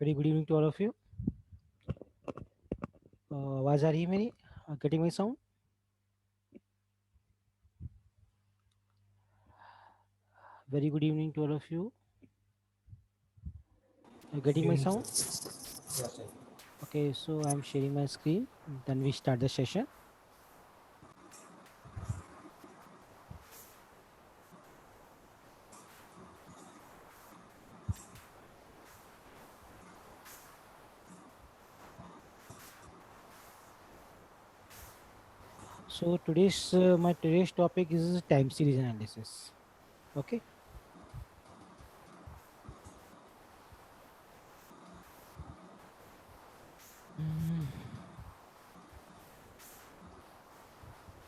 Very good evening to all of you. आवाज आ रही है मेरी? Getting my sound? Very good evening to all of you. Getting my sound? Okay, so I'm sharing my screen. Then we start the session. So today's topic is time series analysis. Okay. Mm.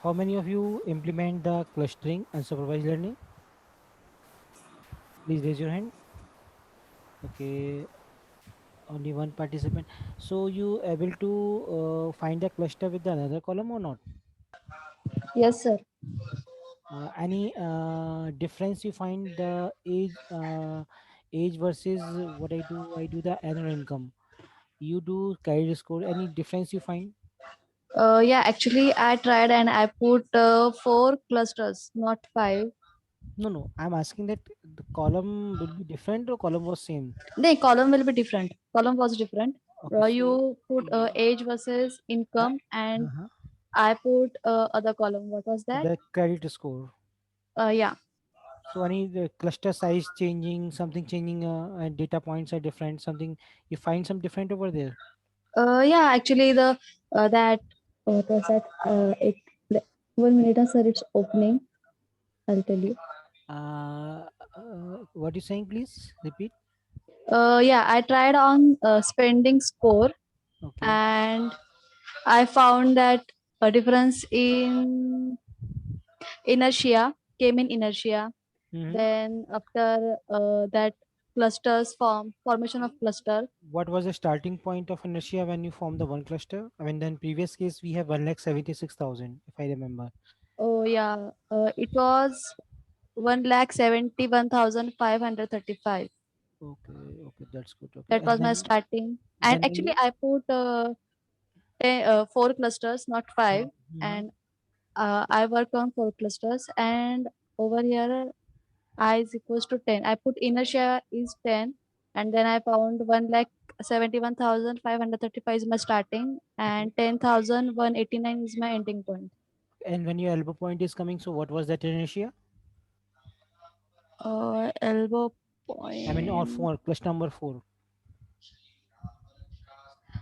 How many of you implement the clustering and supervised learning? Please raise your hand. Okay, only one participant. So you able to find the cluster with the another column or not? Yes, sir. Any difference you find the age versus what I do the annual income. You do credit score. Any difference you find? Yeah, actually, I tried and I put four clusters, not five. No, no. I'm asking that the column will be different or column was same. The column will be different. Column was different. Okay, so You put age versus uh, income, and uh-huh. I put other column. What was that? The credit score. Yeah. So any the cluster size changing, something changing, and data points are different. Something you find some different over there. Yeah. Actually, the that what was that? It 1 minute, sir. It's opening. I'll tell you. Uh, what you saying? Please repeat. Yeah, I tried on spending score, Okay. and I found that a difference in inertia came in inertia. Mm-hmm. Then after that clusters formation of cluster. What was the starting point of inertia when you formed the one cluster? I mean, then previous case we have 1,76,000, if I remember. Oh yeah, it was 1,71,535. Okay, okay, that's good. Okay, That and was my then starting. And then when actually, you I put four clusters, not five. Mhm. And I worked on four clusters. And over here, I is equals to 10. I put inertia is 10, and then I found 1,71,535 is my starting, Okay, and 10,189 is my ending point. and when your elbow point is coming, so what was that inertia? Elbow I mean, or point. four cluster number four.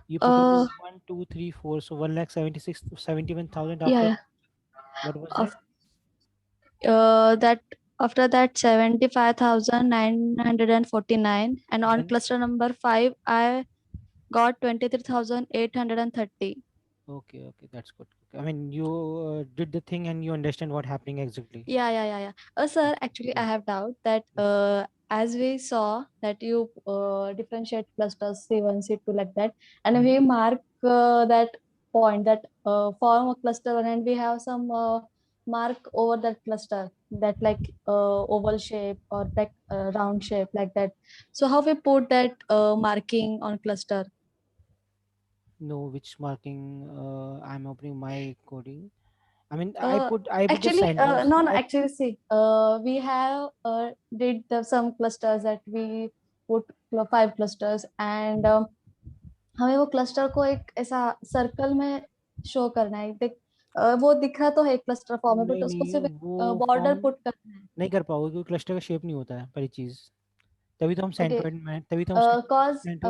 You put only Uh, one, two, three, four. So 1,76,71,000 yeah, after yeah. what was that? Of that after that 75,949, and on Then cluster number 5 I got 23,830. okay, okay, that's good. Okay. I mean, you did the thing and you understand what happening exactly. Yeah. Sir, Okay, actually, I good. have doubt that Yes. as we saw that you differentiate clusters C1, C2 like that, and Mhm. we mark that point that form a cluster, and we have some mark over that cluster that like oval shape or like round shape like that. So how we put that marking on cluster? No, which marking? I'm opening my coding. I mean, Uh, I put the Actually, centers. no, no. Actually, see, we have did some clusters that we put five clusters, and हमें वो cluster को एक ऐसा circle में show करना है देख वो दिख रहा तो है क्लस्टर फॉर्म में बट नहीं उसको नहीं सिर्फ वो बॉर्डर फॉर्म पुट करना है. नहीं कर पाओगे क्योंकि क्लस्टर का शेप नहीं होता है पहली चीज। ओके. तभी तो हम कॉज सेंटर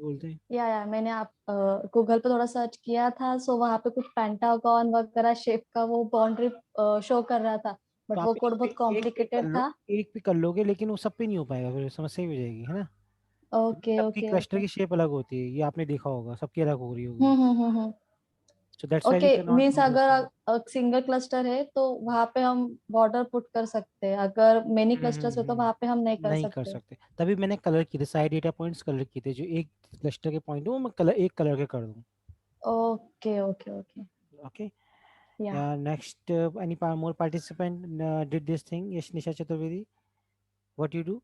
बोलते हैं। या मैंने आप गूगल पे थोड़ा सर्च किया था सो वहां पे कुछ पेंटागन वगैरह शेप का वो बाउंड्री शो कर रहा था तो बट आप वो कोड बहुत एक पे कर कॉम्प्लिकेटेड लो, था. एक पे कर लोगे लेकिन वो सब पे नहीं हो पाएगा, फिर समस्या ही हो जाएगी, है ना। ओके सबकी ओके क्लस्टर ओके. की शेप अलग होती है, ये आपने देखा होगा, सबकी अलग हो रही होगी। Hmm. So that's why we okay. Can not means do this. अगर सिंगल क्लस्टर है तो वहां पे हम बॉर्डर पुट कर सकते हैं, अगर मेनी क्लस्टर्स है तो वहां पे हम नहीं कर नहीं कर सकते. सकते, तभी मैंने कलर किए थे, साइड डेटा पॉइंट्स कलर किए थे, जो एक क्लस्टर के पॉइंट है वो मैं कलर एक कलर के कर दूं। Okay okay okay. ओके। या. Yeah, next, any more participant did this thing? Yes, Nisha Chaturvedi, what you do?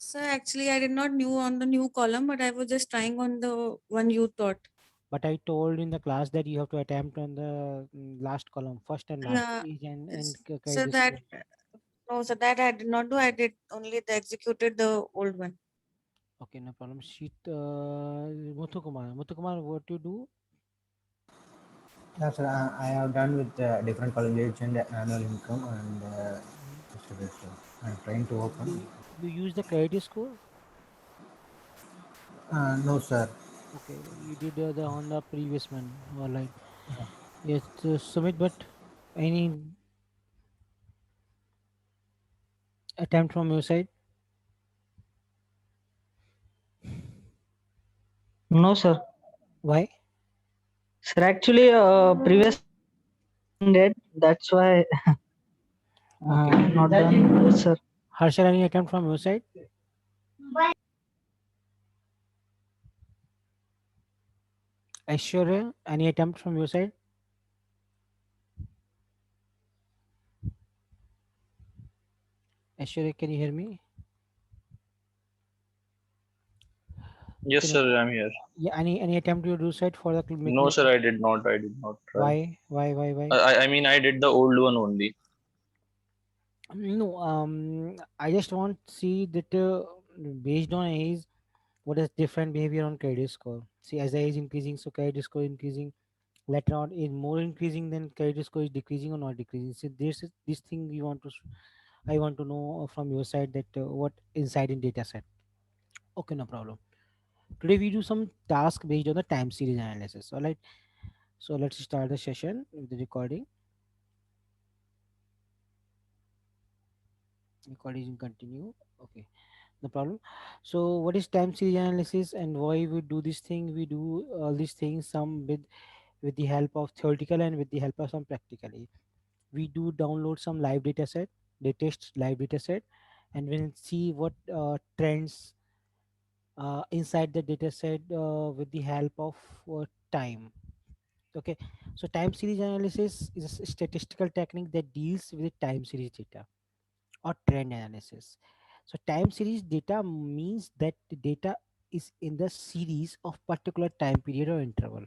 So actually, I did not knew on the new column, but I was just trying on the one you taught. But I told in the class that you have to attempt on the last column, first and last, Yeah. age and So credit that score. no, so that I did not do. I did only the executed the old one. Okay, no problem. Sheet Muthukumar. Muthukumar, what you do? Yeah, sir. I have done with different colleges and annual income and Mhm. distribution. I'm trying to open. You use the credit score? No, sir. Okay, you did the on the previous one. All right. Yes, Sumit, but any attempt from your side? No, sir. Why? Sir, actually, previously I have attended. That's why Okay. not done, sir. Harshal, any attempt from your side? Aishwarya, any attempt from your side? Aishwarya, can you hear me? Okay, Yes, no. sir, I'm here. Yeah, any attempt you do side for the making No, the sir, I did not. I did not try. why? Why? I mean, I did the old one only. No, I just want to see that based on age, what is different behavior on credit score. See, as the age increasing, so credit score increasing. Later on, is more increasing than credit score is decreasing or not decreasing. So this thing we want to. I want to know from your side that what inside in data set. Okay, no problem. Today we do some task based on the time series analysis. All right. So let's start the session with the recording. Recording continue. Okay, no problem. So what is time series analysis and why we do this thing? We do all these things some with the help of theoretical and with the help of some practically. We do download some live data set, they test live data set, and we'll see what trends inside the data set with the help of time. Okay, so time series analysis is a statistical technique that deals with the time series data or trend analysis. So time series data means that the data is in the series of particular time period or interval.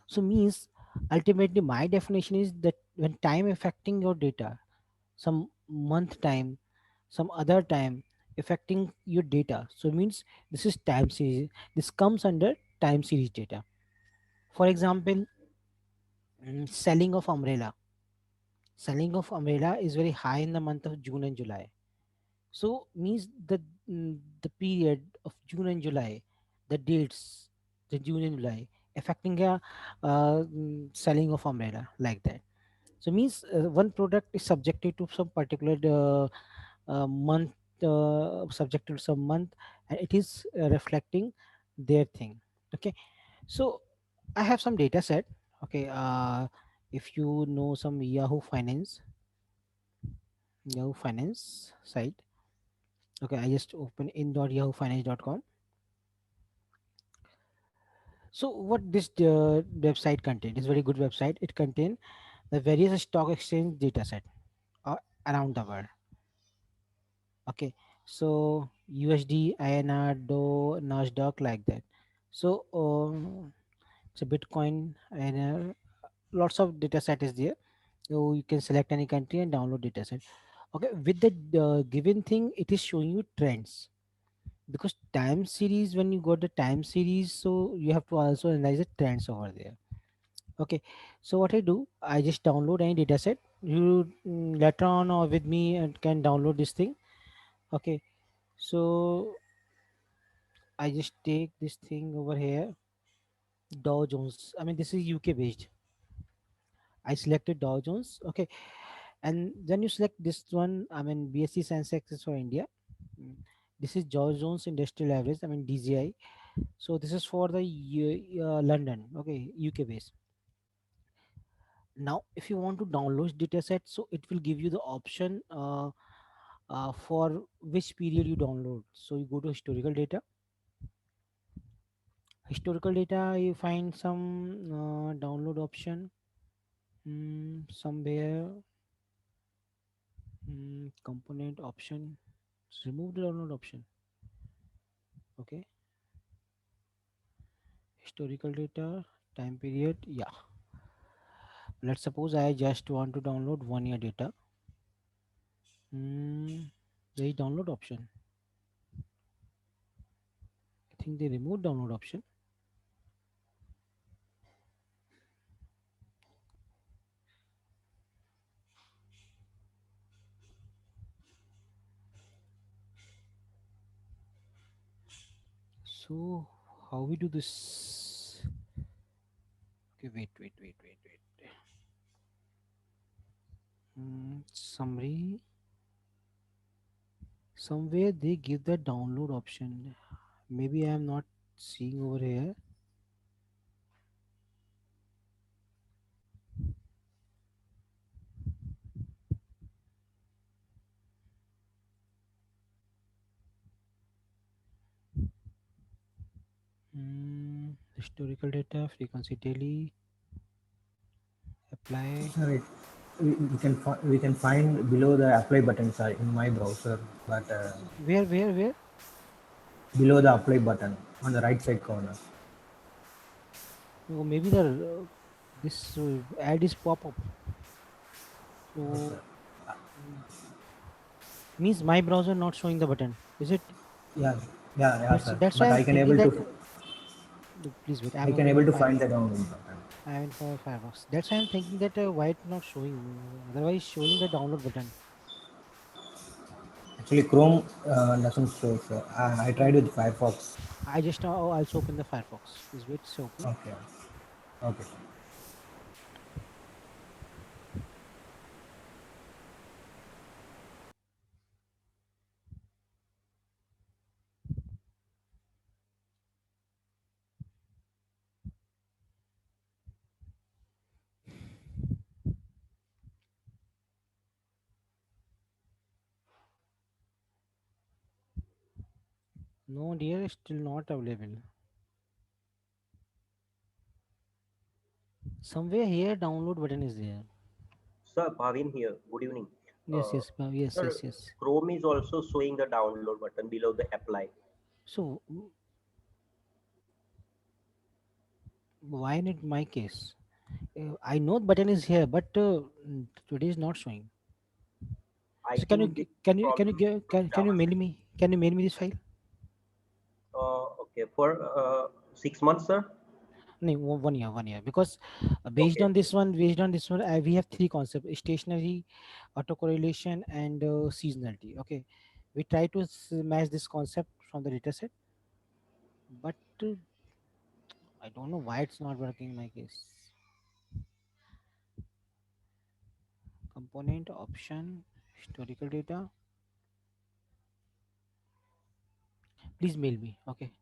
So means ultimately my definition is that when time affecting your data, some month time, some other time affecting your data. So means this is time series. This comes under time series data. For example, selling of umbrella. Selling of umbrella is very high in the month of June and July. So means the period of June and July, the dates, the June and July affecting a selling of umbrella like that. So means one product is subjected to some particular month, subjected to some month, and it is reflecting their thing. Okay, so I have some data set. Okay, if you know some Yahoo Finance site. Okay, I just open in.yahoofinance.com. So what this website contain is very good website. It contain the various stock exchange data set uh, around the world. Okay, so USD, INR, Dow, Nasdaq like that. So it's a Bitcoin and lots of data set is there. So you can select any country and download data set. Okay, with the given thing, it is showing you trends because time series, when you got the time series, so you have to also analyze the trends over there. Okay, so what I do, I just download any data set. You later on or with me and can download this thing. Okay, so I just take this thing over here, Dow Jones. I mean, this is UK based. I selected Dow Jones. Okay, and then you select this one. I mean, BSC Sensex is for India. Mm, this is Dow Jones Industrial Average. I mean DJI. So this is for the London. Okay, UK based. Now if you want to download data set, so it will give you the option for which period you download. So you go to historical data, you find some download option, somewhere, component option. Just remove the download option. Okay, historical data, time period. Yeah. Let's suppose I just want to download 1 year data. There is download option. I think they removed download option. So how we do this? Okay, wait. Summary. Somewhere they give the download option. Maybe I am not seeing over here. Historical data, frequency daily, apply. Sir, we can find below the apply button, sir, in my browser, but Where? below the apply button on the right side corner. Oh, maybe the this ad is pop up. Yes, So sir. means my browser not showing the button. Is it? Yeah, yeah, sir. That's why But I'm thinking that. Please wait. I I'm can opening able the to Firefox. find the download button. I'm in for Firefox. That's why I'm thinking that why it's not showing. Otherwise, showing the download button. Actually, Chrome doesn't show, sir. I tried with Firefox. I just now also open the Firefox. Please wait. It's opening. Okay, okay. No, dear, it's still not available. Somewhere here, download button is there. Sir, Bhavin here. Good evening. Yes, Uh, yes, yes, Sir, yes, yes. Chrome is also showing the download button below the apply. So why not my case? I know the button is here, but today is not showing. I So think this can you problem give, from can you mail JavaScript. me? Can you mail me this file? Okay, for 6 months, sir. No, 1 year. Because Okay, based on this one, we have three concepts: stationary, autocorrelation, and seasonality. Okay, we try to match this concept from the data set, but I don't know why it's not working in my case. Component option, historical data. Please mail me. Okay.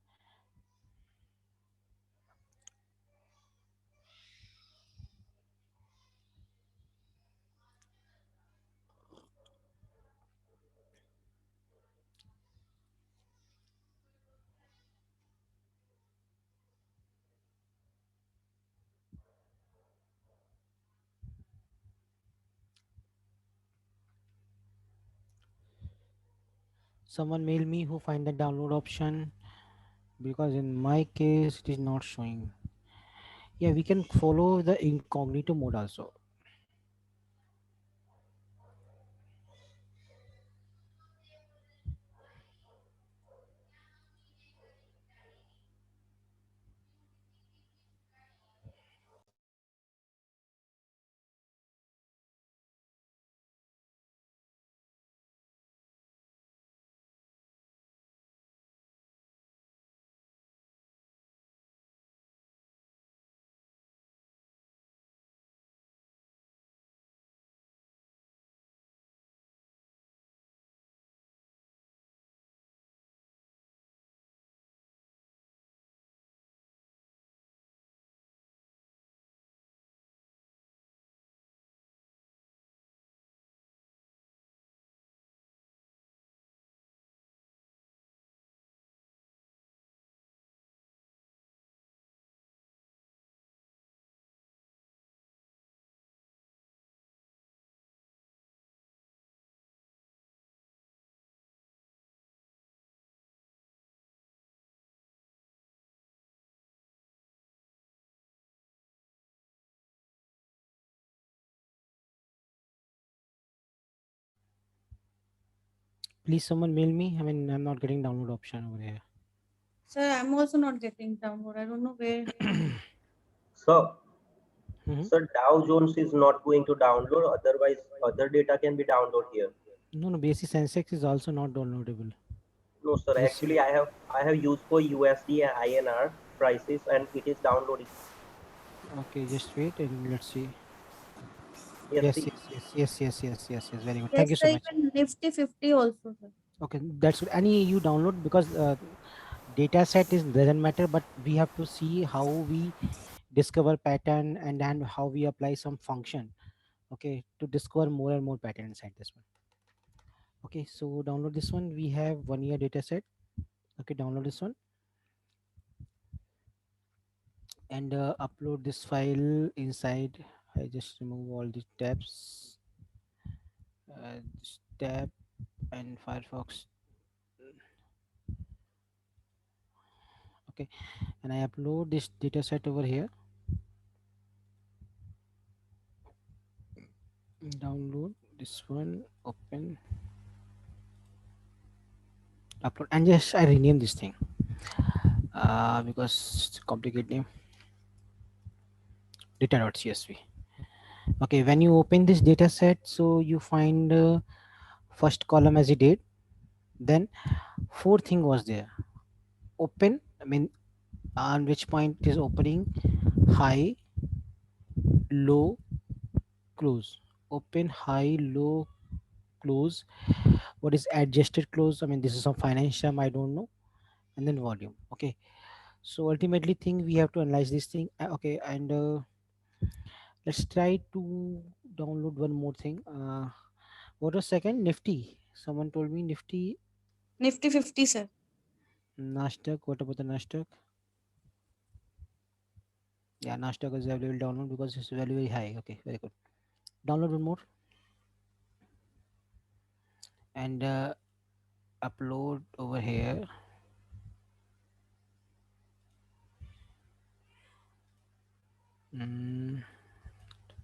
Someone mail me who find the download option, because in my case it is not showing. Yeah, we can follow the incognito mode also. Please someone mail me. I mean, I'm not getting download option over here. Sir, I'm also not getting download. I don't know where. Sir, Mhm. sir, Dow Jones is not going to download. Otherwise, other data can be downloaded here. No, no. BSC Sensex is also not downloadable. No, sir. This Actually, I have used for USD and INR prices, and it is downloading. okay. Just wait and let's see. Yes, Yes, see. yes, yes, yes, yes, yes, yes, yes. Very good. Thank Yes, you sir, so much. even Nifty 50 also, sir. Okay, that's good. Any you download because data set is doesn't matter, but we have to see how we discover pattern and then how we apply some function. Okay, to discover more and more pattern inside this one. Okay, so download this one. We have 1 year data set. Okay, download this one and upload this file inside. I just remove all the tabs. This tab and Firefox. Okay, and I upload this data set over here. Download this one. Open. Upload and just I rename this thing because it's a complicated name. Data.csv. Okay, when you open this data set, so you find first column as a date, then fourth thing was there. Open, I mean, on which point it is opening, high, low, close. Open, high, low, close. What is adjusted close? I mean, this is some financial, I don't know. And then volume. Okay. So ultimately, thing we have to analyze this thing. Okay, and let's try to download one more thing. What was second? Nifty. Someone told me Nifty. Nifty 50, sir. Nasdaq. What about the Nasdaq? Yeah, Nasdaq is available download because it's value very high. Okay, very good. Download one more and upload over here.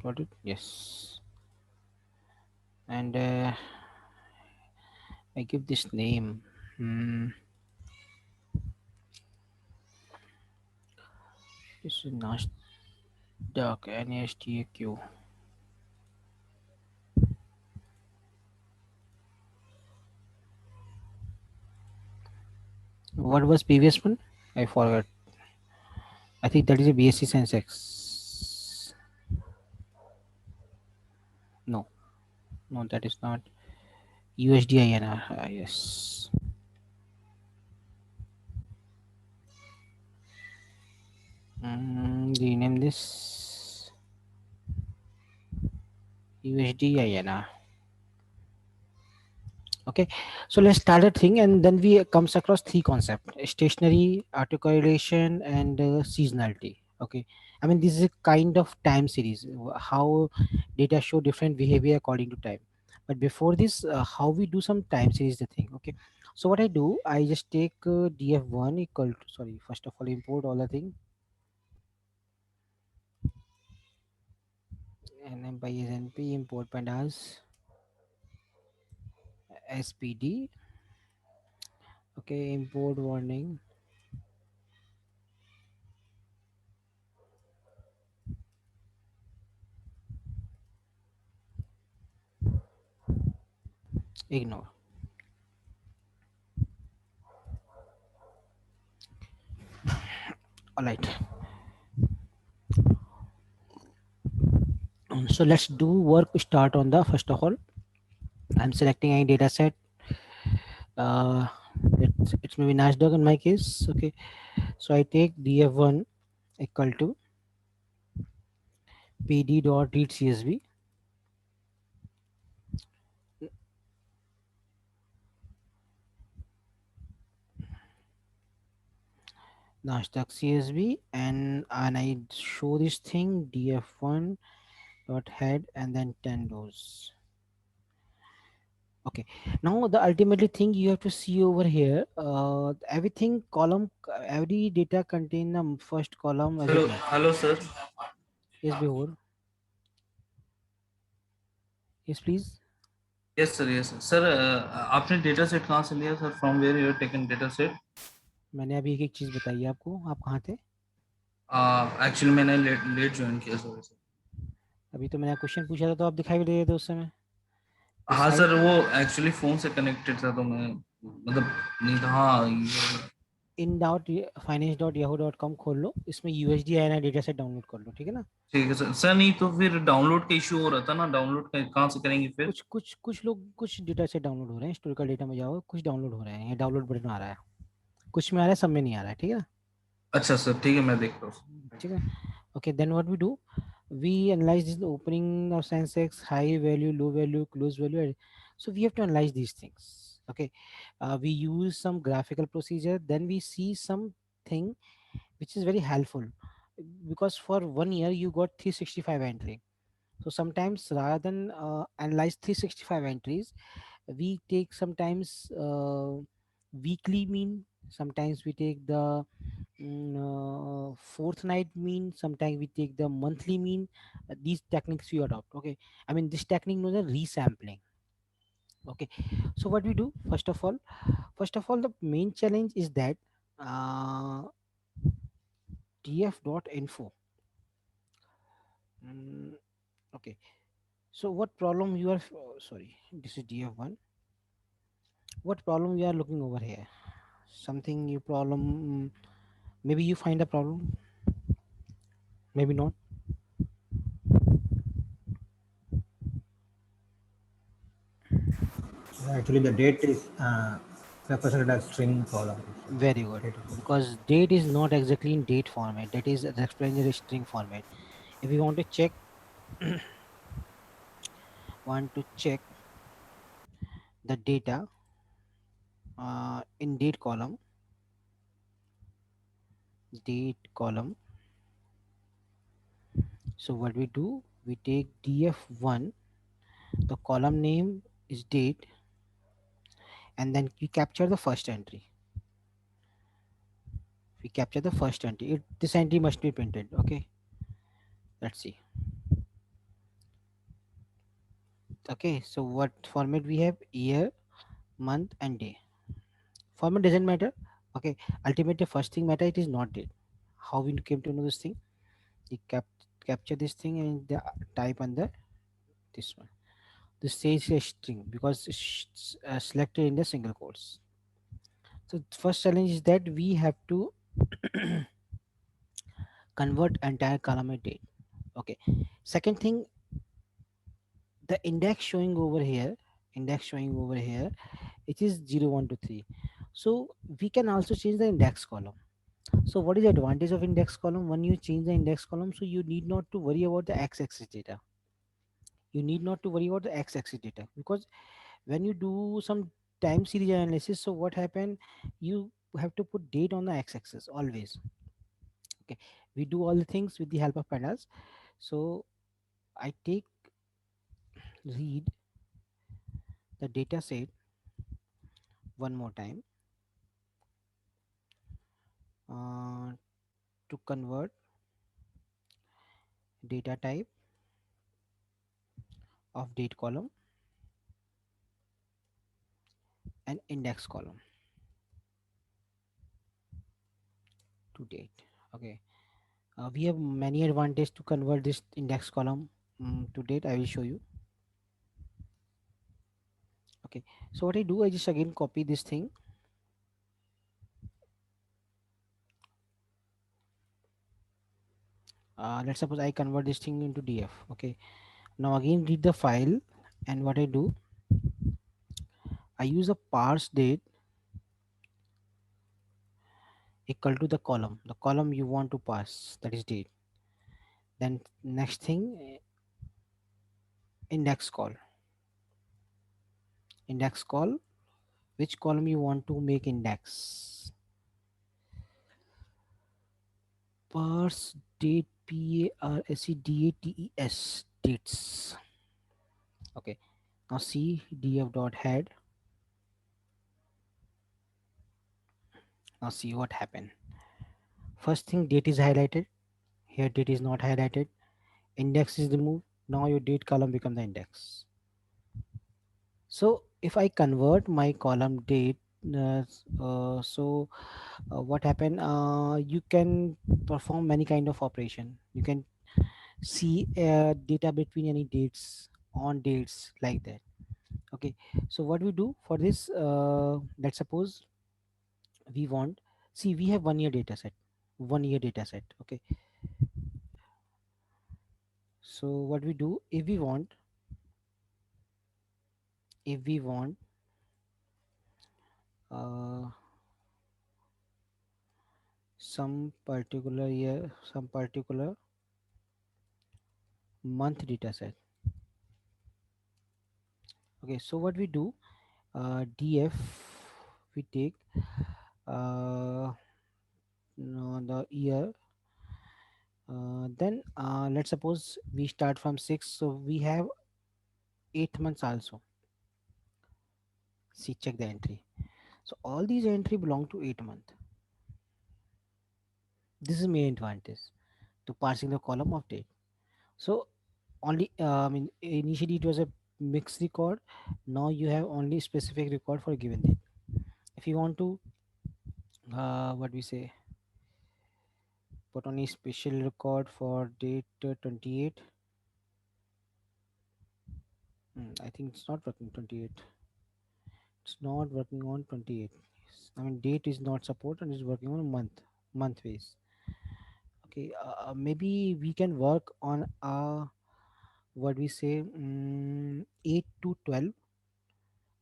Got it? Yes. And I give this name. This is Nasdaq NASDAQ. What was previous one? I forgot. I think that is a BSC Sensex. No, no, that is not USD INR. Yes. Rename this USD INR. Okay, so let's start a thing and then we comes across three concepts: stationary, autocorrelation, and seasonality. Okay, I mean this is a kind of time series, how data show different behavior according to time. But before this, how we do some time series the thing. Okay, so what I do, I just take df1 equal to, sorry, first of all import all the thing and then by snp import pandas spd. Okay, import warning. Ignore. All right. So let's do work start on the first of all. I'm selecting a data set. It's maybe Nasdaq in my case. Okay. So I take df1 equal to pd dot read csv. Nasdaq csv and I show this thing df1 dot head and then 10 rows. Okay, now the ultimately thing you have to see over here, everything column, every data contain the first column as a Hello, date. hello, sir. Yes, before. Yes, please. Yes sir, yes sir. Sir, आपने data set कहाँ से लिया sir? From where you have taken data set? मैंने अभी एक एक चीज़ बताई है आपको, आप कहाँ थे? Actually मैंने लेट ज्वाइन किया सर। अभी तो मैंने क्वेश्चन पूछा था तो आप दिखाई भी दे रहे थे उस समय। इस हाँ साइड सर, वो एक्चुअली फोन से कनेक्टेड था तो मैं मतलब नहीं था। हाँ in dot finance dot Yahoo dot com खोल लो, इसमें यूएसडी आया ना डेटा सेट डाउनलोड कर लो, ठीक है ना। ठीक है सर। सर नहीं तो फिर डाउनलोड का इशू हो रहा था ना, डाउनलोड कहाँ से करेंगे फिर? कुछ लोग कुछ डेटा सेट डाउनलोड हो रहे हैं, हिस्टोरिकल डेटा में जाओ, कुछ डाउनलोड हो रहे हैं, ये डाउनलोड बटन आ रहा है, कुछ में आ रहा है, सब में नहीं आ रहा है, ठीक है ना। अच्छा सर, ठीक है, मैं देखता हूँ। ठीक है, okay, then what we do, we analyze this opening of sensex, high value, low value, close value, so we have to analyze these things. Okay, we use some graphical procedure, then we see something which is very helpful, because for 1 year you got 365 entry. So sometimes rather than analyze 365 entries, we take sometimes weekly mean, sometimes we take the fortnight mean, sometimes we take the monthly mean. These techniques we adopt. Okay, I mean this technique known as resampling. Okay, so what we do, first of all the main challenge is that uh, df.info. Mm, okay, so what problem you are sorry, this is df1. What problem you are looking over here? Something you problem, maybe you find a problem, maybe not. Actually, the date is represented as string column. Very good, Date. because date is not exactly in date format, that is represented in string format. If you want to check the data in date column, so what we do, we take df1, the column name is date, and then we capture the first entry. We capture the first entry, this entry must be printed. Okay, let's see. Okay, so what format we have? Year, month and day. Format doesn't matter. Okay, ultimately first thing matter, it is not date. How we came to know this thing? We capture this thing and the type under this one. This says a string because it's selected in the single quotes. So first challenge is that we have to convert entire column a date. Okay, second thing, the index showing over here, it is 0 1 to 3. So we can also change the index column. So what is the advantage of index column? When you change the index column, so you need not to worry about the x-axis data. You need not to worry about the x-axis data, because when you do some time series analysis, so what happen, you have to put date on the x-axis always. Okay, we do all the things with the help of pandas. So I read the data set one more time uh, to convert data type of date column and index column to date. Okay, we have many advantage to convert this index column to date. I will show you. Okay, so what I do, I just again copy this thing. Let's suppose I convert this thing into df. Okay, now again read the file, and what I do, I use a parse date equal to the column you want to parse, that is date. Then next thing, index call, which column you want to make index. Parse date, parse dates. Okay, now see df dot head. Now see what happened. First thing, date is highlighted. Here date is not highlighted. Index is removed. Now your date column become the index. So if I convert my column date, what happened, you can perform many kind of operation. You can see data between any dates, on dates, like that. Okay, so what we do for this, let's suppose we want, see, we have 1 year data set, 1 year data set. Okay, so what we do, if we want uh, some particular year, some particular month data set. Okay, so what we do, df, we take no, the year, then let's suppose we start from 6, so we have 8 months also. See, check the entry. So all these entry belong to 8 month. This is main advantage to parsing the column of date. So only I mean, initially it was a mixed record. Now you have only specific record for a given date. If you want to what we say, put on a special record for date 28. I think it's not working 28. It's not working on 28. I mean, date is not support and is working on month base. Okay, maybe we can work on what we say, 8 to 12.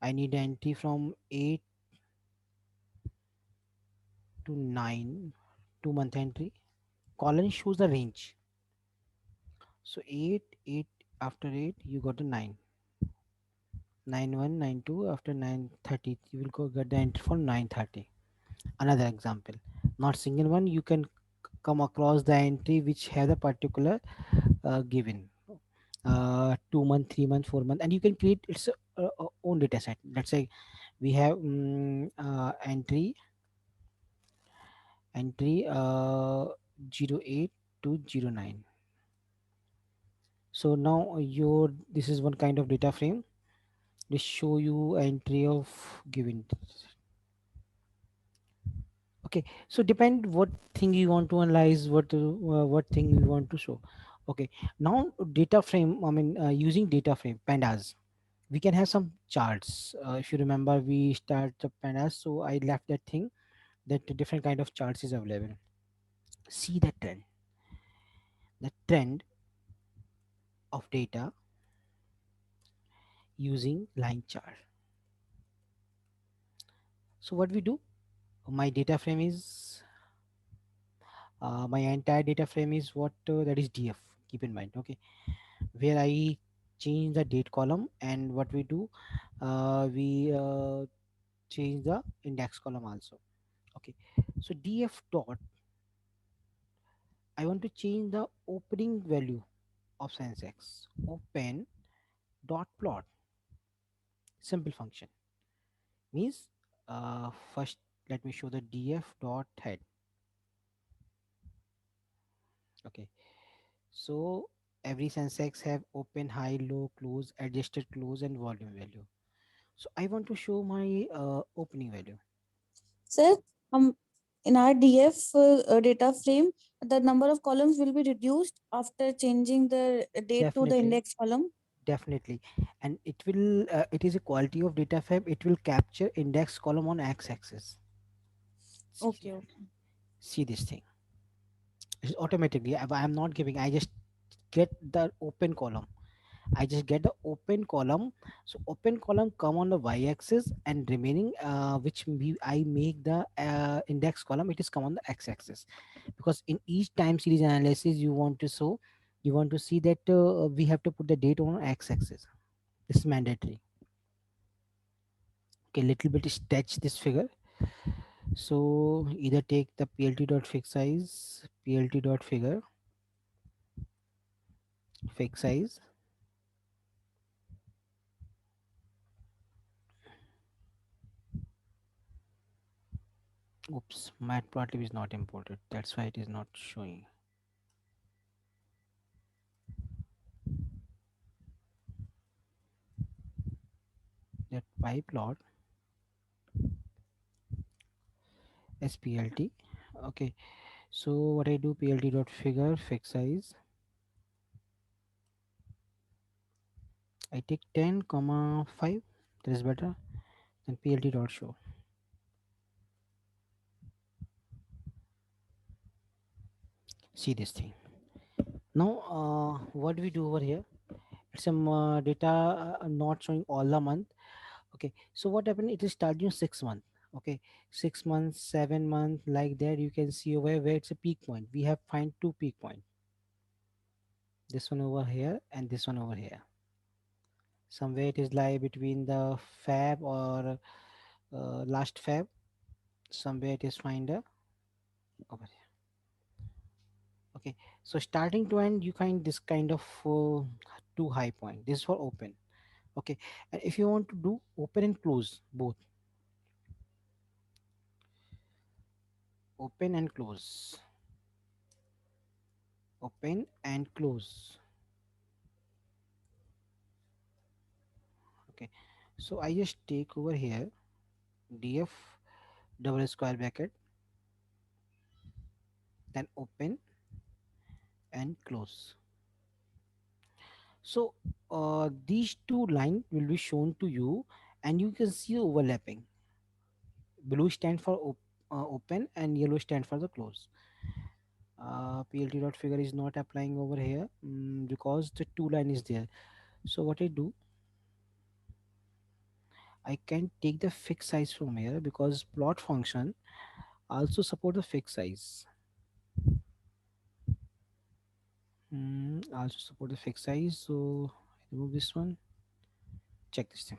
I need an entry from 8 to 9, 2 month entry. Column shows the range. So 8, after 8 you got the 9. 9192, after 930 you will go get the entry for 930. Another example, not single one, you can come across the entry which have the particular given 2 month, 3 month, 4 month, and you can create its own data set. Let's say we have entry 08 to 09. So now your, this is one kind of data frame. They show you entry of given. Okay, so depend what thing you want to analyze, what thing you want to show. Okay, now data frame, I mean, using data frame pandas, we can have some charts. If you remember, we start the pandas, so I left that thing, that different kind of charts is available. See the trend of data using line chart. So what we do, my data frame is my entire data frame is what, that is df, keep in mind. Okay, where I change the date column, and what we do, we change the index column also. Okay, so df dot, I want to change the opening value of sensex. Open dot plot, simple function, means first let me show the df dot head. Okay, so every sensex have open, high, low, close, adjusted close, and volume value. So I want to show my opening value. Sir, in our DF data frame, the number of columns will be reduced after changing the date to the Definitely, index column. definitely, and it will it is a quality of data frame. It will capture index column on x-axis. See Okay, here, okay. see this thing. It's automatically. I'm not giving. I just get the open column. I just get the open column. So open column come on the y-axis, and remaining which I make the index column, it is come on the x-axis, because in each time series analysis you want to show, you want to see that we have to put the date on x-axis. This is mandatory. Okay, little bit stretch this figure. So either take the plt dot fix size, plt dot figure, fix size. Oops, matplotlib is not imported. That's why it is not showing. that pie plot SPLT. Okay, so what I do, PLT dot figure fixed size. I take 10 comma 5. That is better than PLT dot show. See this thing. Now, what we do over here? It's some data not showing all the month. Okay, so what happened? It is starting 6 month. Okay, 6 months, 7 month, like that. You can see over where it's a peak point. We have find two peak point. This one over here and this one over here. Somewhere it is lie between the fab or last fab. Somewhere it is find a over here. Okay, so starting to end, you find this kind of two high point. This is for open. Okay, and if you want to do open and close both, open and close, open and close. Okay, so I just take over here df double square bracket, then open and close. So these two lines will be shown to you, and you can see overlapping. Blue stand for open and yellow stand for the close. PLT dot figure is not applying over here because the two line is there. So what I do, I can take the fixed size from here because plot function also support the fixed size. Also support the fixed size. So I remove this one. Check this thing.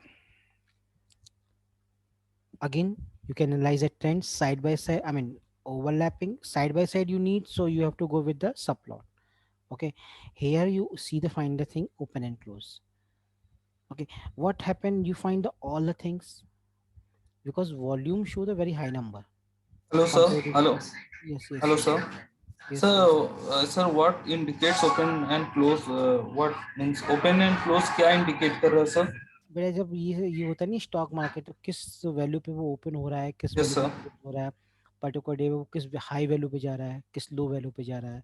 Again, you can analyze a trend side by side. I mean, overlapping side by side you need. So you have to go with the subplot. Okay. Here you see the find the thing open and close. Okay. What happened? You find all the things because volume show the very high number. Hello, sir. Compared to- Hello. Yes, yes. Hello, Yes. sir. Yes, So, yes. sir, what indicates open and close? What means open and close? क्या indicate कर रहा है, sir? बेटा जब ये होता नहीं stock market, तो किस वैल्यू पे वो ओपन हो रहा है, किस Yes, वैल्यू पे sir. क्लोज हो रहा है, पर्टिकुलर डे वो किस हाई वैल्यू पे जा रहा है, किस लो वैल्यू पे जा रहा है,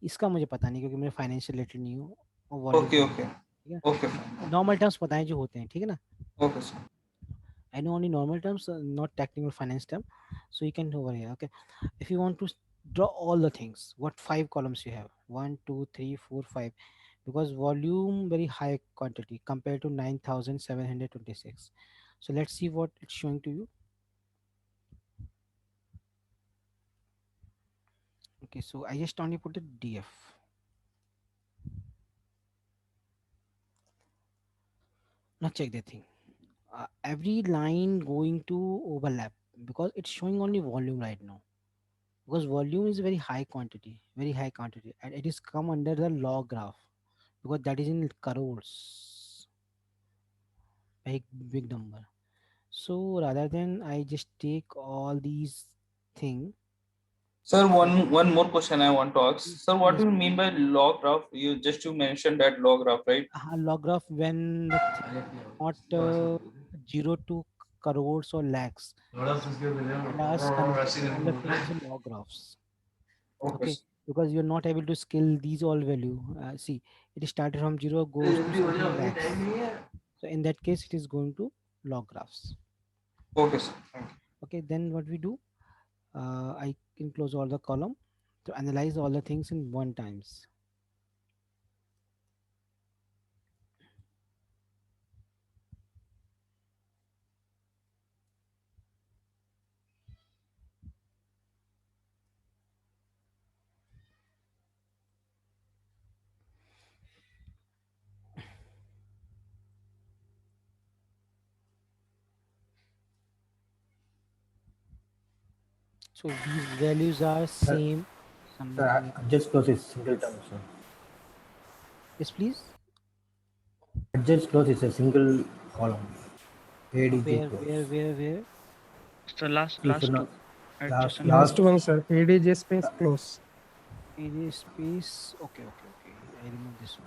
इसका मुझे पता नहीं क्योंकि मैं फाइनेंशियल रिलेटेड नहीं हूँ और वॉल्यूम Okay, ठीक okay, है, okay, fine. नॉर्मल टर्म्स बताएं जो होते हैं, ठीक है ना. Okay, sir. I know only normal terms, not technical finance term. So you can over here. Okay, if you want to draw all the things, what 5 columns you have? 1, 2, 3, 4, 5. Because volume very high quantity compared to 9,726. So let's see what it's showing to you. Okay, so I just only put the DF. Now check the thing. Every line going to overlap because it's showing only volume right now. Because volume is very high quantity, and it is come under the log graph because that is in crores, big number. So rather than I just take all these thing. Sir, one more question I want to ask. Sir, what Yes, do you mean by log graph? You mentioned that log graph, right? log graph when the not 0 to crores or lakhs, and us converting all the things in log graphs. Okay. Okay, because you're not able to scale these all value. See, it started from 0 goes to something lakhs. So in that case, it is going to log graphs. Okay, sir. Thank you. Okay, then what we do, I can close all the column to analyze all the things in one times. So these values are same. Sir, adjust close is single term, sir. Yes, please. Adjust close is a single column. ADJ close. Where? So last See, last so now, two. last Last one, sir. ADJ space close. It is space. Okay. I remove this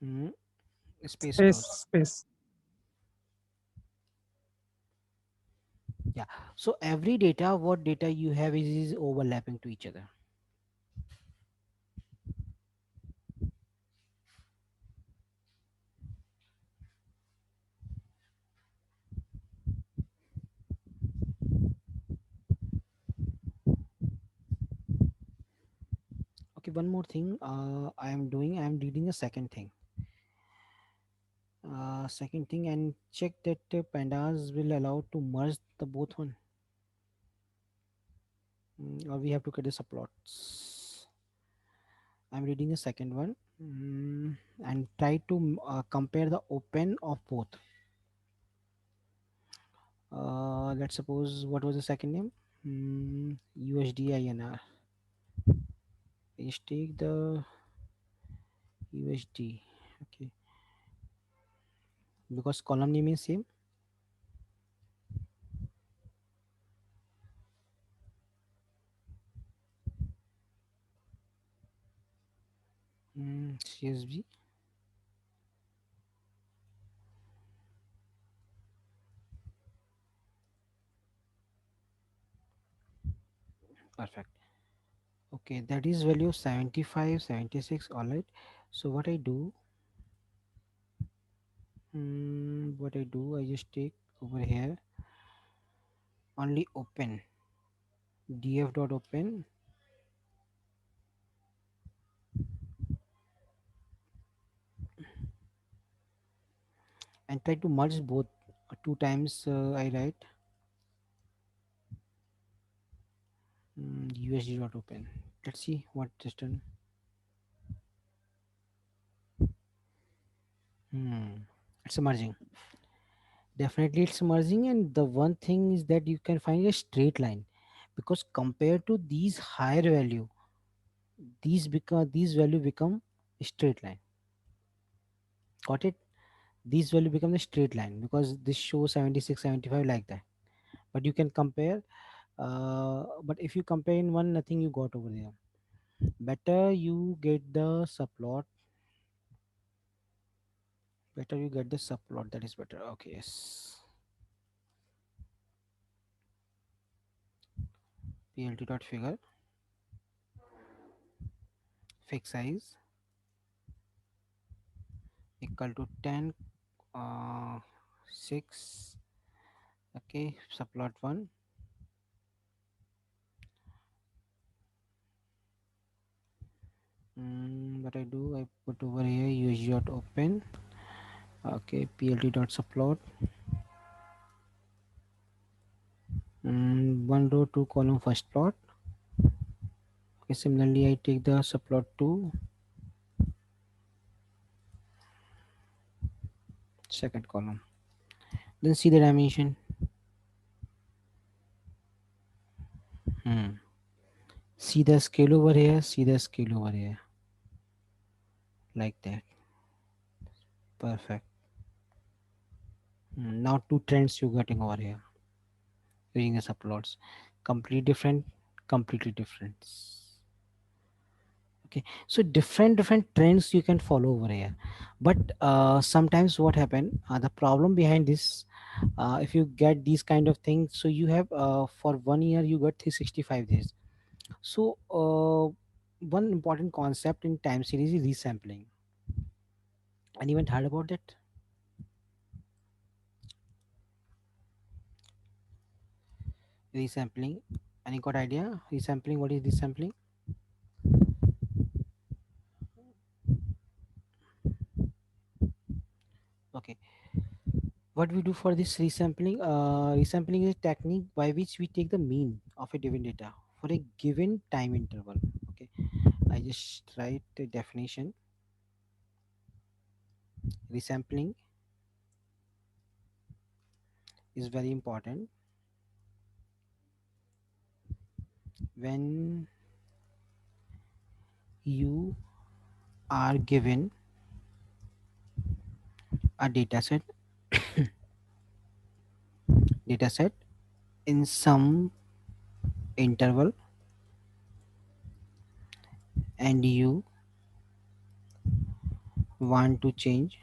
one. Space Space, close. space. Yeah. So every data, what data you have is overlapping to each other. Okay, one more thing I am doing, I am reading a second thing. Second thing, and check that pandas will allow to merge the both one. Or we have to get the subplots. I'm reading a second one. And try to compare the open of both. Let's suppose, what was the second name? USD INR. Just take the USD. Okay, because column name is same. CSV. Perfect. Okay, that is value 75, 76. All right. So what I do, I just take over here only open, df dot open, and try to merge both. Two times I write USD dot open. Let's see what is done. It's merging. Definitely it's merging, and the one thing is that you can find a straight line, because compared to these higher value, these value become a straight line. Got it? These value become a straight line because this shows 76, 75 like that. But you can compare. But if you compare in one, nothing you got over there. Better you get the subplot. Better you get the subplot. That is better. Okay. Yes. PLT dot figure fixed size equal to 10 6. Okay, subplot 1. What I do, I put over here us dot open. Okay, plt dot subplot. 1 row 2 column first plot. Okay, similarly I take the subplot 2 second column, then see the dimension. See the scale over here, see the scale over here, like that. Perfect. Now two trends you're getting over here using the subplots. Completely different. Okay, so different trends you can follow over here. But sometimes what happen, the problem behind this, if you get these kind of things, so you have for 1 year you got 365 days. So one important concept in time series is resampling. Anyone heard about that? Resampling. Any got idea? Resampling. What is resampling? Okay. What we do for this resampling? Resampling is a technique by which we take the mean of a given data for a given time interval. Okay. I just write the definition. Resampling is very important when you are given a dataset in some interval, and you want to change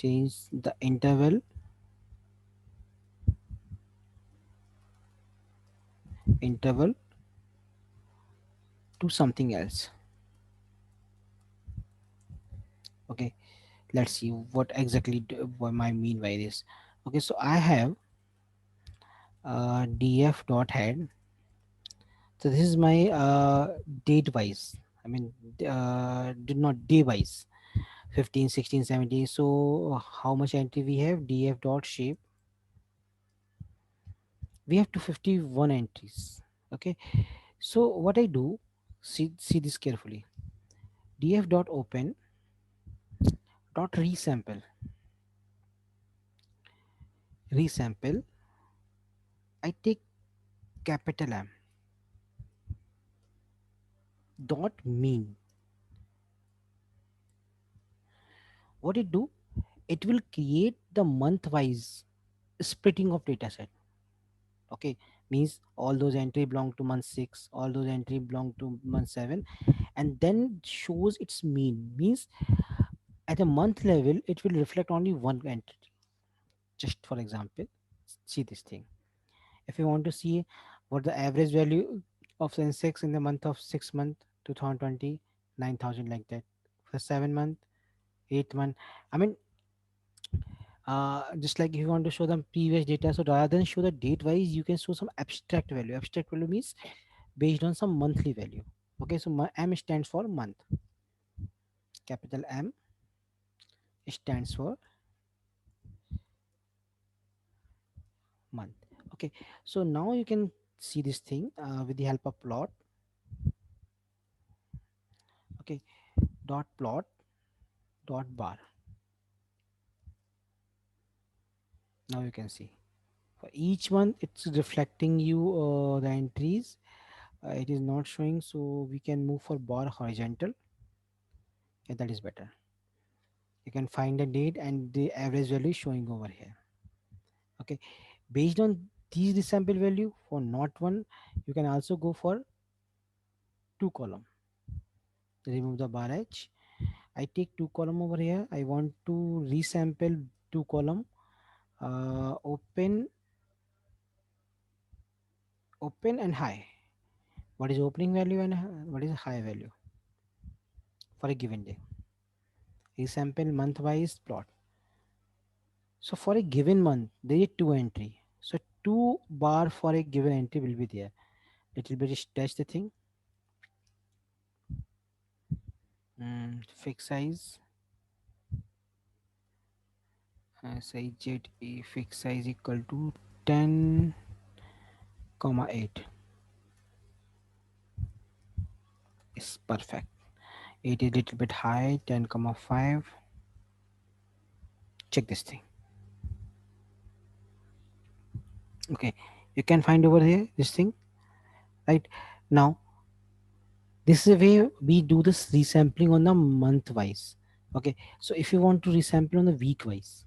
change the interval to something else. Okay, let's see what exactly what I mean by this. Okay, so I have df dot head. So this is my date wise. I mean, did not day wise. 15, 16, 17. So how much entry we have? Df dot shape. We have 251 entries. Okay. So what I do, see this carefully. Df dot open dot resample. I take capital M dot mean. What it do? It will create the month wise splitting of data set. Okay, means all those entry belong to month 6, all those entry belong to month 7, and then shows its mean. Means at a month level it will reflect only one entity. Just for example, see this thing. If you want to see what the average value of Sensex in the month of 6 month 2020, 9,000, like that. For 7 month, 8 month, I mean, just like if you want to show them previous data, so rather than show the date wise, you can show some abstract value. Abstract value means based on some monthly value. Okay, so M stands for month. Capital M stands for month. Okay, so now you can see this thing with the help of plot. Okay, dot plot dot bar. Now you can see for each one it's reflecting you the entries. It is not showing, so we can move for bar horizontal. Yeah, that is better. You can find the date and the average value showing over here. Okay, based on these the sample value for not one, you can also go for two column. Remove the bar h. I take two column over here. I want to resample two column. Open and high. What is opening value and what is high value for a given day? Resample month wise plot. So for a given month, there is two entry. So two bar for a given entry will be there. Little bit stretch the thing. Fix size. Size a fix size equal to 10 comma 8 is perfect. 8 is little bit high. 10 comma 5. Check this thing. Okay, you can find over here this thing right now. This is a way we do this resampling on the month wise. Okay, so if you want to resample on the week wise,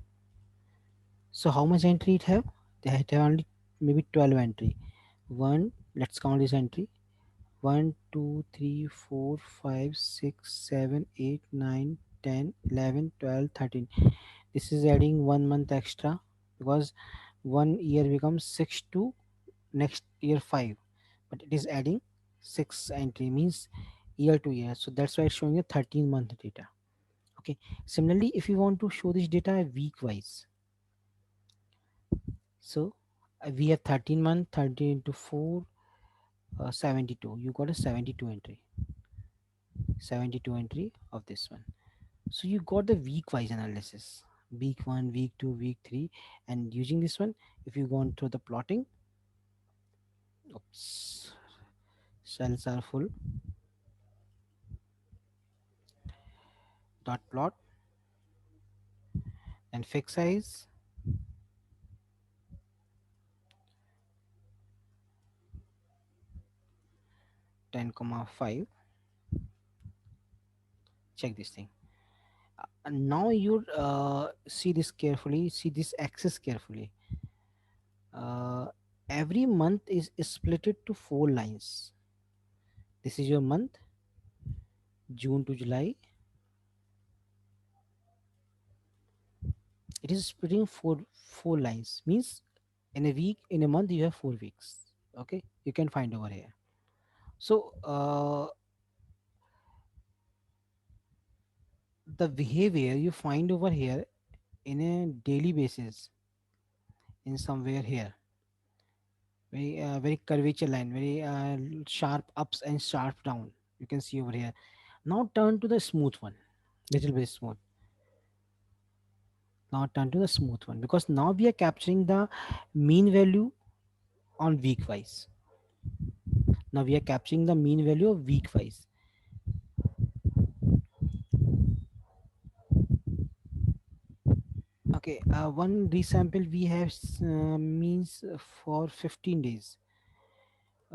so how much entry it have? They have only maybe 12 entry. One, let's count this entry. 1 2 3 4 5 6 7 8 9 10 11 12 13. This is adding 1 month extra because 1 year becomes 6 to next year 5, but it is adding 6 entry means year to year, so that's why it's showing a 13-month data. Okay, similarly if you want to show this data week wise, so we have 13 month, 30 into 4, 72. You got a 72 entry, 72 entry of this one. So you got the week wise analysis, week 1, week 2, week 3, and using this one, if you go on through the plotting, oops, cells are full. Dot plot and fix size, 10 comma 5. Check this thing. And now you see this carefully, see this axis carefully. uh, every month is split it to 4 lines. This is your month, June to July, is splitting four lines. Means in a week, in a month, you have 4 weeks. Okay, you can find over here. So the behavior you find over here in a daily basis, in somewhere here, very curvature line, very sharp ups and sharp down. You can see over here. Now turn to the smooth one, little bit smooth. Now turn to the smooth one, because now we are capturing the mean value on week wise. Now we are capturing the mean value of week wise. Okay, one resample we have means for 15 days,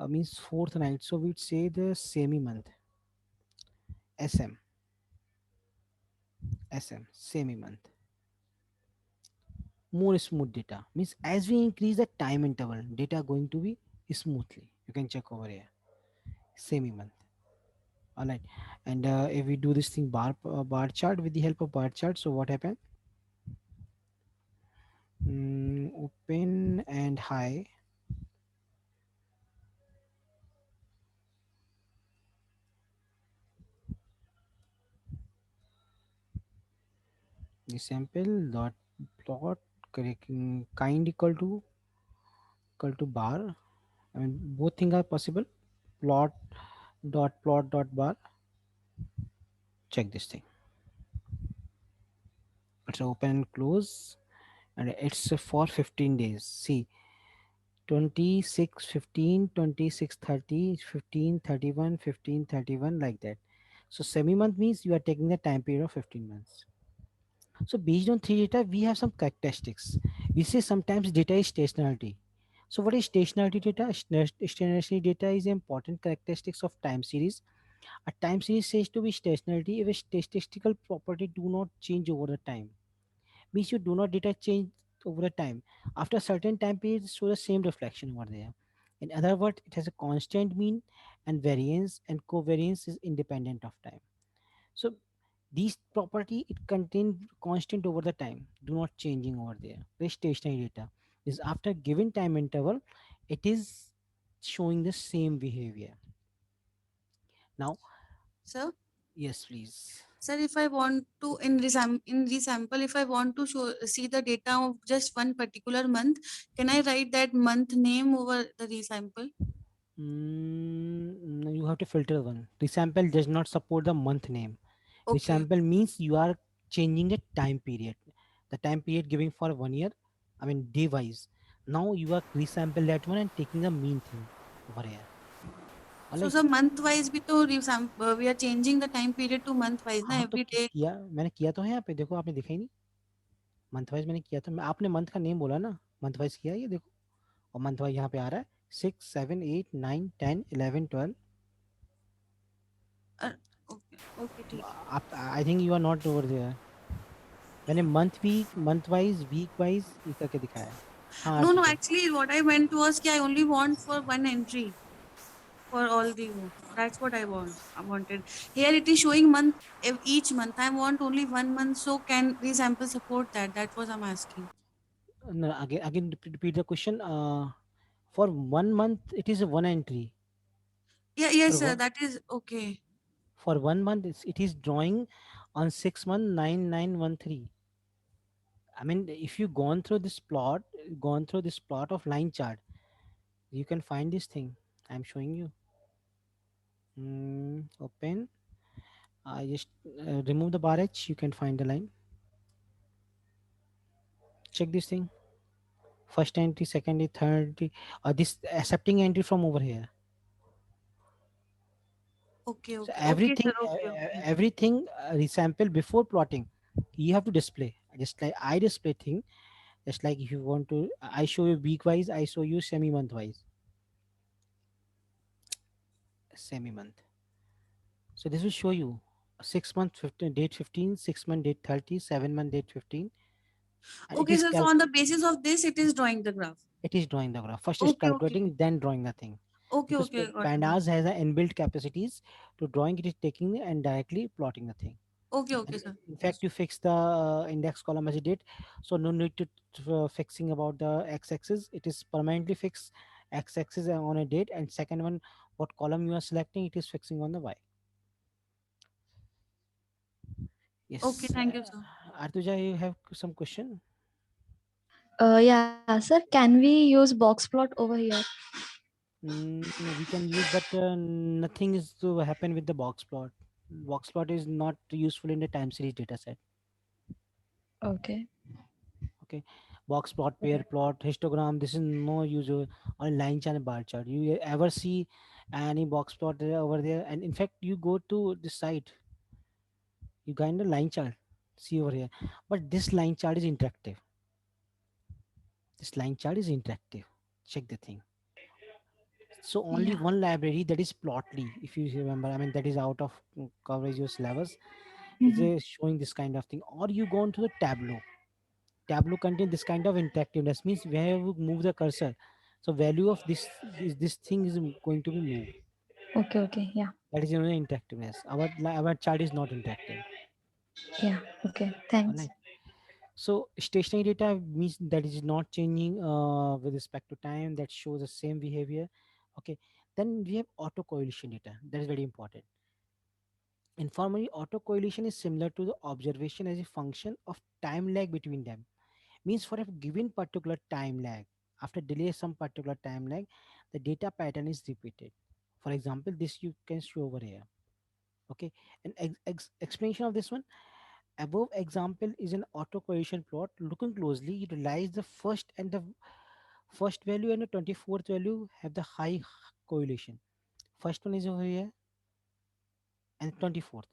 means fourth night. So we'd say the semi month, SM, semi month. More smooth data means as we increase the time interval, data going to be smoothly. You can check over here, semi month. All right, and if we do this thing bar chart, with the help of bar chart, so what happened? Open and high. The sample dot plot correcting kind equal to bar. I mean both things are possible. Plot dot bar. Check this thing. It's open and close, and it's for 15 days. See, 26 15, 26 30, 15 31, 15 31, like that. So semi month means you are taking the time period of 15 months. So based on three data, we have some characteristics. We say sometimes data is stationarity. So what is stationarity data? Stationarity data is important characteristics of time series. A time series says to be stationarity if a statistical property do not change over the time. Means you do not data change over the time. After a certain time period, show the same reflection over there. In other words, it has a constant mean, and variance and covariance is independent of time. So these property it contain constant over the time, do not changing over there. The stationary data is after given time interval, it is showing the same behavior. Now, Sir, yes, please. sir, if I want to in the sample, if I want to see the data of just one particular month, can I write that month name over the resample? No, you have to filter one. Resample does not support the month name. Okay. Resample means you are changing the time period. The time period giving for 1 year, I mean day wise. Now you are resample that one and taking the mean thing over here. So Alright. sir, month wise भी तो resample we are changing the time period to month wise ना हाँ तो every day. किया मैंने किया तो है यहाँ पे, देखो आपने देखा ही नहीं। मंथ वाइज मैंने किया था, मैं आपने मंथ का नेम बोला ना, मंथ वाइज किया ये देखो, और मंथ वाइज यहाँ पे आ रहा है 6 7 8 9 10 11 12। Okay, okay, ठीक है. आप I think you are not over there. मैंने मंथ वाइज वीक वाइज ये करके दिखाया है। हाँ No, no, ठीक है। actually what I meant was कि I only want for one entry for all the that's what I wanted. Here it is showing month each month. I want only 1 month, so can resample support that? That's what I'm asking. No, again repeat the question. For 1 month it is a one entry. Yeah, yes, For sir. one That is okay. for 1 month it is drawing on 6 month 9913. I mean, if you gone through this plot of line chart, you can find this thing. I'm showing you. Open. I just remove the bar H. You can find the line. Check this thing. First entry, second entry, third entry. This accepting entry from over here. Okay, So okay, okay, sir. everything, Okay, okay. everything resample before plotting. You have to display. Just like I display thing. Just like if you want to, I show you week wise. I show you semi month wise. Semi month. So this will show you 6 month 15 date 15, 6 month date 30, 7 month date 15, and it Okay, is sir. So on the basis of this, it is drawing the graph. it is drawing the graph. First is Okay, okay, calculating, then drawing the thing. okay, Because okay. Got it. pandas has an inbuilt capacities to drawing, it is taking and directly plotting the thing. Okay, And okay, sir. in fact, you fix the index column as a date, so no need to fixing about the x-axis. It is permanently fixed x-axis on a date, and second one, what column you are selecting, it is fixing on the y. Okay, Yes, thank you, sir. Artuja, you have some question? Yeah, sir. Can we use box plot over here? We can use, but nothing is to happen with the box plot. Box plot is not useful in the time series data set. Okay. Okay, box plot, pair plot, histogram, this is no use on line chart and bar chart. You ever see any box plot there, over there? And in fact, you go to the site, you find a line chart, see over here. But this line chart is interactive. This line chart is interactive. Check the thing. So only Yeah. one library, that is Plotly, if you remember. I mean, that is out of coverage your syllabus. Is Mhm. showing this kind of thing. Or you go into the Tableau. Tableau contain this kind of interactiveness. Means where you move the cursor, so value of this thing is going to be moved. Okay, okay. Yeah. That is interactiveness. Our chart is not interactive. Yeah. Okay. All Thanks. right. So stationary data means that is not changing with respect to time. That shows the same behavior. Okay. Then we have autocorrelation data. That is very important. Informally, autocorrelation is similar to the observation as a function of time lag between them. Means for a given particular time lag, after delay some particular time lag, the data pattern is repeated. For example, this you can show over here. Okay, an explanation of this one. Above example is an autocorrelation plot. Looking closely, you realize the first value and the 24th value have the high correlation. First one is over here and 24th.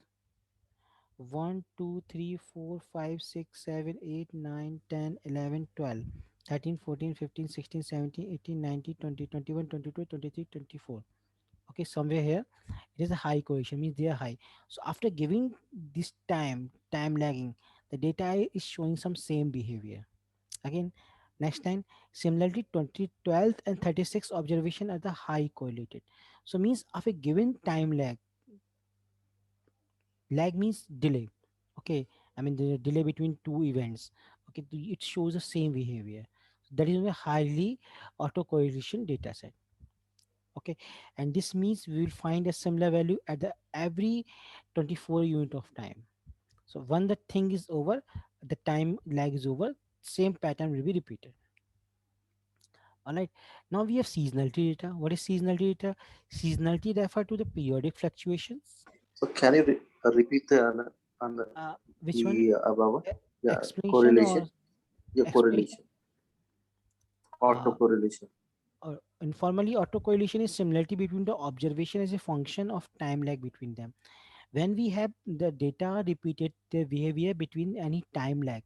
1, 2, 3, 4, 5, 6, 7, 8, 9, 10, 11, 12, 13, 14, 15, 16, 17, 18, 19, 20, 21, 22, 23, 24. Okay, somewhere here it is a high cohesion, means they are high. So after giving this time lagging, the data is showing some same behavior. Again, next time, similarly 20, 12th and 36 observation are the high correlated. So means of a given time lag means delay. Okay, I mean the delay between two events. Okay, it shows the same behavior. That is a highly autocorrelation data set. Okay, and this means we will find a similar value at the every 24 unit of time. So when the thing is over, the time lag is over, same pattern will be repeated. All right, now we have seasonality data. What is seasonality data? Seasonality refer to the periodic fluctuations. So can you repeat the Which one? the above? Yeah, Explanation or correlation. Yeah, explanation? correlation. uh, Autocorrelation. Informally, autocorrelation is similarity between the observation as a function of time lag between them. When we have the data repeated the behavior between any time lag,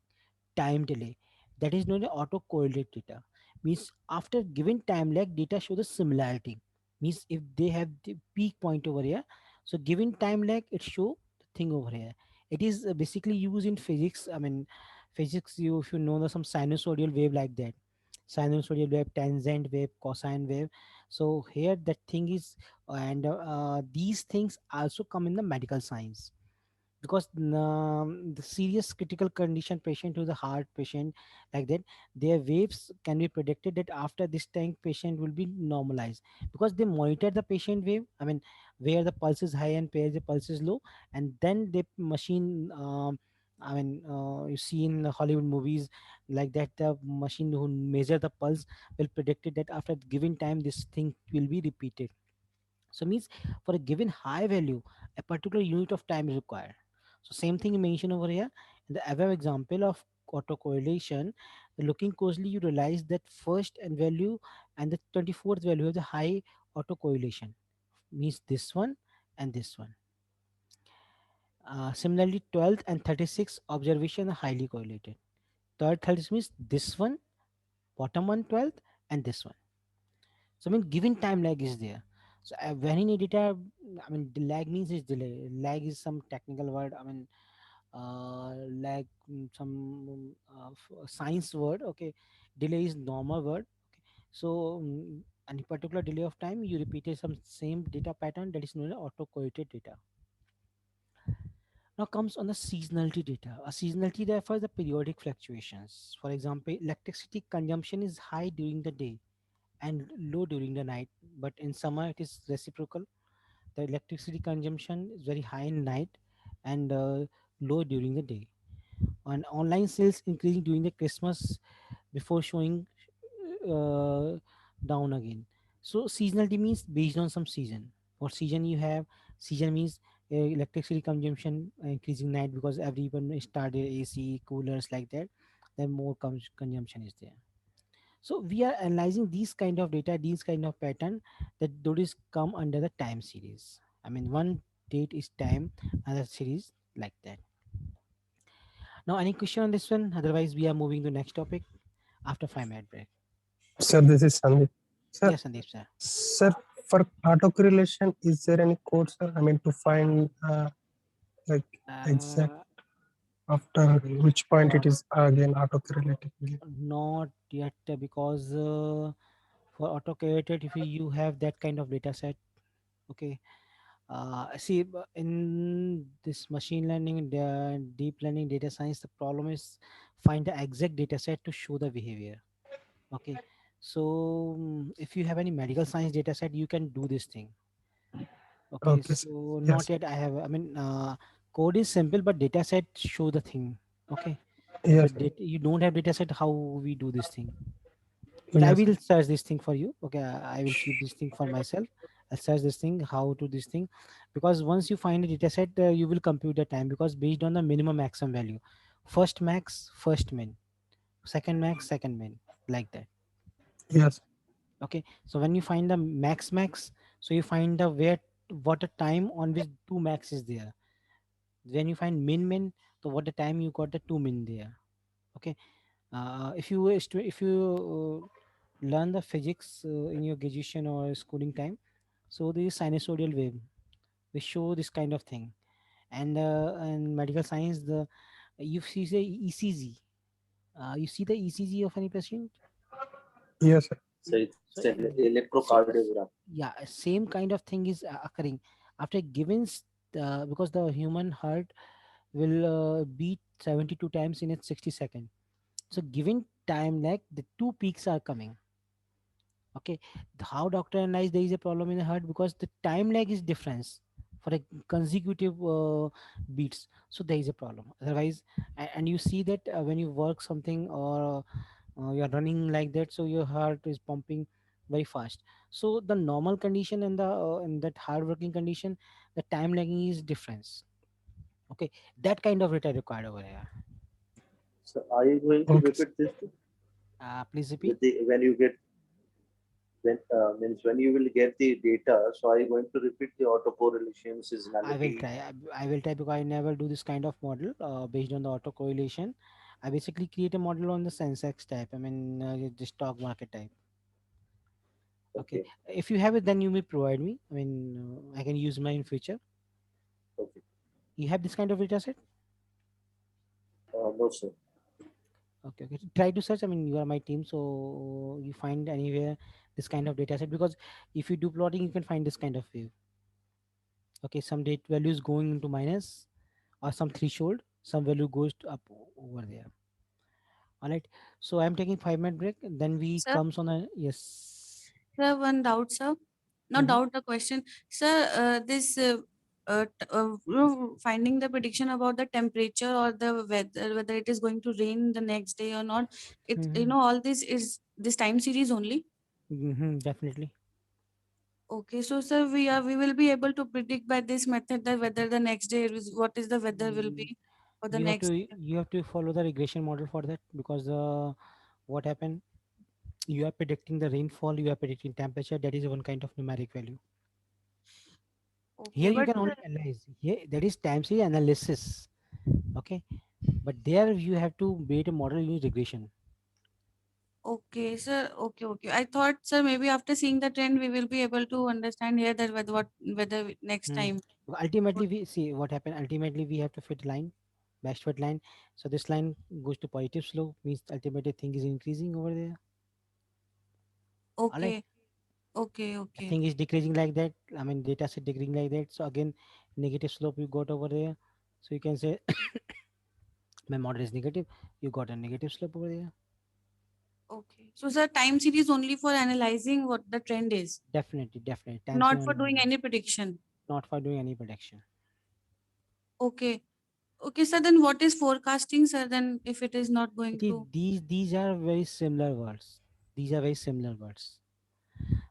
time delay, that is known as autocorrelate data. Means after given time lag, data show the similarity. Means if they have the peak point over here, so given time lag, it show the thing over here. It is basically used in physics. I mean, physics. You if you know some sinusoidal wave like that, sinusoidal wave, tangent wave, cosine wave. So here that thing is, and these things also come in the medical science, because the serious critical condition patient who's a heart patient like that, their waves can be predicted that after this time patient will be normalized, because they monitor the patient wave. I mean, where the pulse is high and where the pulse is low, and then the machine you see in the Hollywood movies like that, the machine who measure the pulse will predict it that after given time this thing will be repeated. So means for a given high value, a particular unit of time is required. So same thing you mentioned over here. In the above example of autocorrelation, looking closely, you realize that first and value and the 24th value have the high autocorrelation. Means this one and this one. Similarly, 12th and 36 observation are highly correlated. Third 36 means this one, bottom one 12th, and this one. So I mean, given time lag is there. So when in data, I mean, the lag means is delay. Lag is some technical word. I mean, lag some science word. Okay, delay is normal word. Okay, so any particular delay of time, you repeated some same data pattern that is known as autocorrelated data. Now comes on the seasonality data. A seasonality refers the periodic fluctuations. For example, electricity consumption is high during the day and low during the night, but in summer it is reciprocal. The electricity consumption is very high in night and low during the day. And online sales increasing during the Christmas before showing uh, down again. So seasonality means based on some season. What season you have? Season means electricity consumption increasing night because everyone started AC, coolers like that. Then more consumption is there. So we are analyzing these kind of data, these kind of pattern that those come under the time series. I mean, one date is time, another series like that. Now, any question on this one? Otherwise, we are moving to next topic after 5 minute break. Sir, this is Sandeep. Sir, Yes, Sandeep sir. sir, for autocorrelation, is there any code, sir? I mean, to find like exact Uh, after which point it is again autocorrelated? Not yet because for autocorrelated, if you have that kind of data set, okay. See, in this machine learning and deep learning data science, the problem is find the exact data set to show the behavior. Okay, so if you have any medical science data set, you can do this thing. Okay, Okay, sir. so not Yes. yet. I have. I mean, code is simple, but data set show the thing. Okay, Yes. but you don't have data set. How we do this thing? But I Yes. will search this thing for you. Okay, I will keep this thing for myself. I'll search this thing, how to this thing, because once you find a data set, you will compute the time because based on the minimum maximum value, first max, first min, second max, second min, like that. Yes. Okay, so when you find the max, so you find the where what a time on which two max is there. When you find min, so what the time you got the two min there. Okay, if you learn the physics in your graduation or schooling time, so there is sinusoidal wave. They show this kind of thing, and medical science the you see the ECG. You see the ECG of any patient. Yes, sir. So it's So, an electrocardiogram. yeah, same kind of thing is occurring after given because the human heart will beat 72 times in its 60 second. So given time lag, the two peaks are coming. Okay, how doctor analyze there is a problem in the heart because the time lag is difference for a consecutive beats, so there is a problem. Otherwise, and you see that when you work something or you're running like that, so your heart is pumping very fast. So the normal condition and the in that hard working condition, the time lagging is difference. Okay, that kind of data required over here. So are you going to Okay, sir. repeat this Please repeat. with the when you get means when you will get the data? So are you going to repeat the autocorrelation, I will seasonality? try. I will try because I never do this kind of model based on the autocorrelation. I basically create a model on the Sensex type. I mean, the stock market type. Okay. Okay, If you have it, then you may provide me. I mean, I can use mine in future. okay. You have this kind of data set? No, sir. Okay. Okay. Try to search. I mean, you are my team, so you find anywhere this kind of data set because if you do plotting, you can find this kind of wave. Okay. Some date values going into minus or some threshold, some value goes to up over there. All right. So I'm taking 5 minute break. Then we Sir, comes on a yes. sir, one doubt, sir. Not Mm-hmm. doubt, the question, sir. This finding the prediction about the temperature or the weather, whether it is going to rain the next day or not. It Mm-hmm. all this is this time series only. Mm-hmm. Definitely. Okay, so sir, we will be able to predict by this method that whether the next day is what is the weather will Mm, be for the You have to next. follow the regression model for that because what happened? You are predicting the rainfall. You are predicting temperature. That is one kind of numeric value. Okay, Here you but can only analyze. Here that is time series analysis. Okay, but there you have to build a model using regression. okay, sir. Okay, okay. I thought, sir, maybe after seeing the trend, we will be able to understand here that whether next Hmm. time. Ultimately, we see what happened. Ultimately, we have to fit line, best fit line. So this line goes to positive slope, means ultimately thing is increasing over there. All right, Okay, okay, the okay. thing is decreasing like that. I mean, data set decreasing like that. So again, negative slope you got over there. So you can say my model is negative, you got a negative slope over there. Okay. So sir, time series only for analyzing what the trend is, Definitely. Time not series for doing only, any prediction. not for doing any prediction. Okay. Okay, sir. Then what is forecasting, sir? Then if it is not going See, to. these are very similar words. These are very similar words.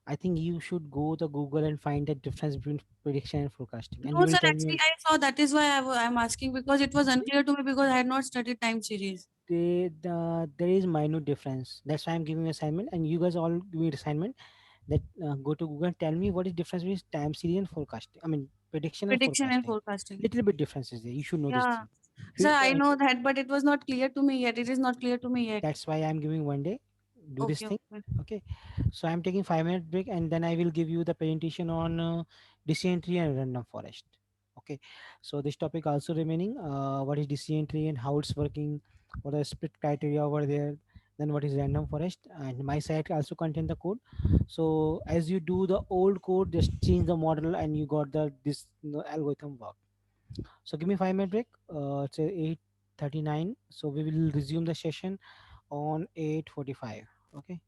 I think you should go to Google and find the difference between prediction and forecasting, and No, you will sir. tell Actually, me I saw that is why I'm asking because it was unclear to me because I had not studied time series. there is minute difference. That's why I'm giving you assignment, and you guys all give me assignment that go to Google and tell me what is difference between time series and forecasting. I mean prediction and Prediction and forecasting. forecasting. Little bit difference is there. You should know this Yeah. thing. Sir, You, I know that, but it was not clear to me yet. It is not clear to me yet. that's why I'm giving one day. Do this Okay, thing. okay. Okay. So I'm taking 5 minute break, and then I will give you the presentation on decision tree and random forest. Okay. So this topic also remaining. What is decision tree and how it's working? What are the split criteria over there? Then what is random forest? And my site also contain the code. So as you do the old code, just change the model, and you got the this algorithm work. So give me 5 minute break. It's 8:39. So we will resume the session on 8:45. Okay.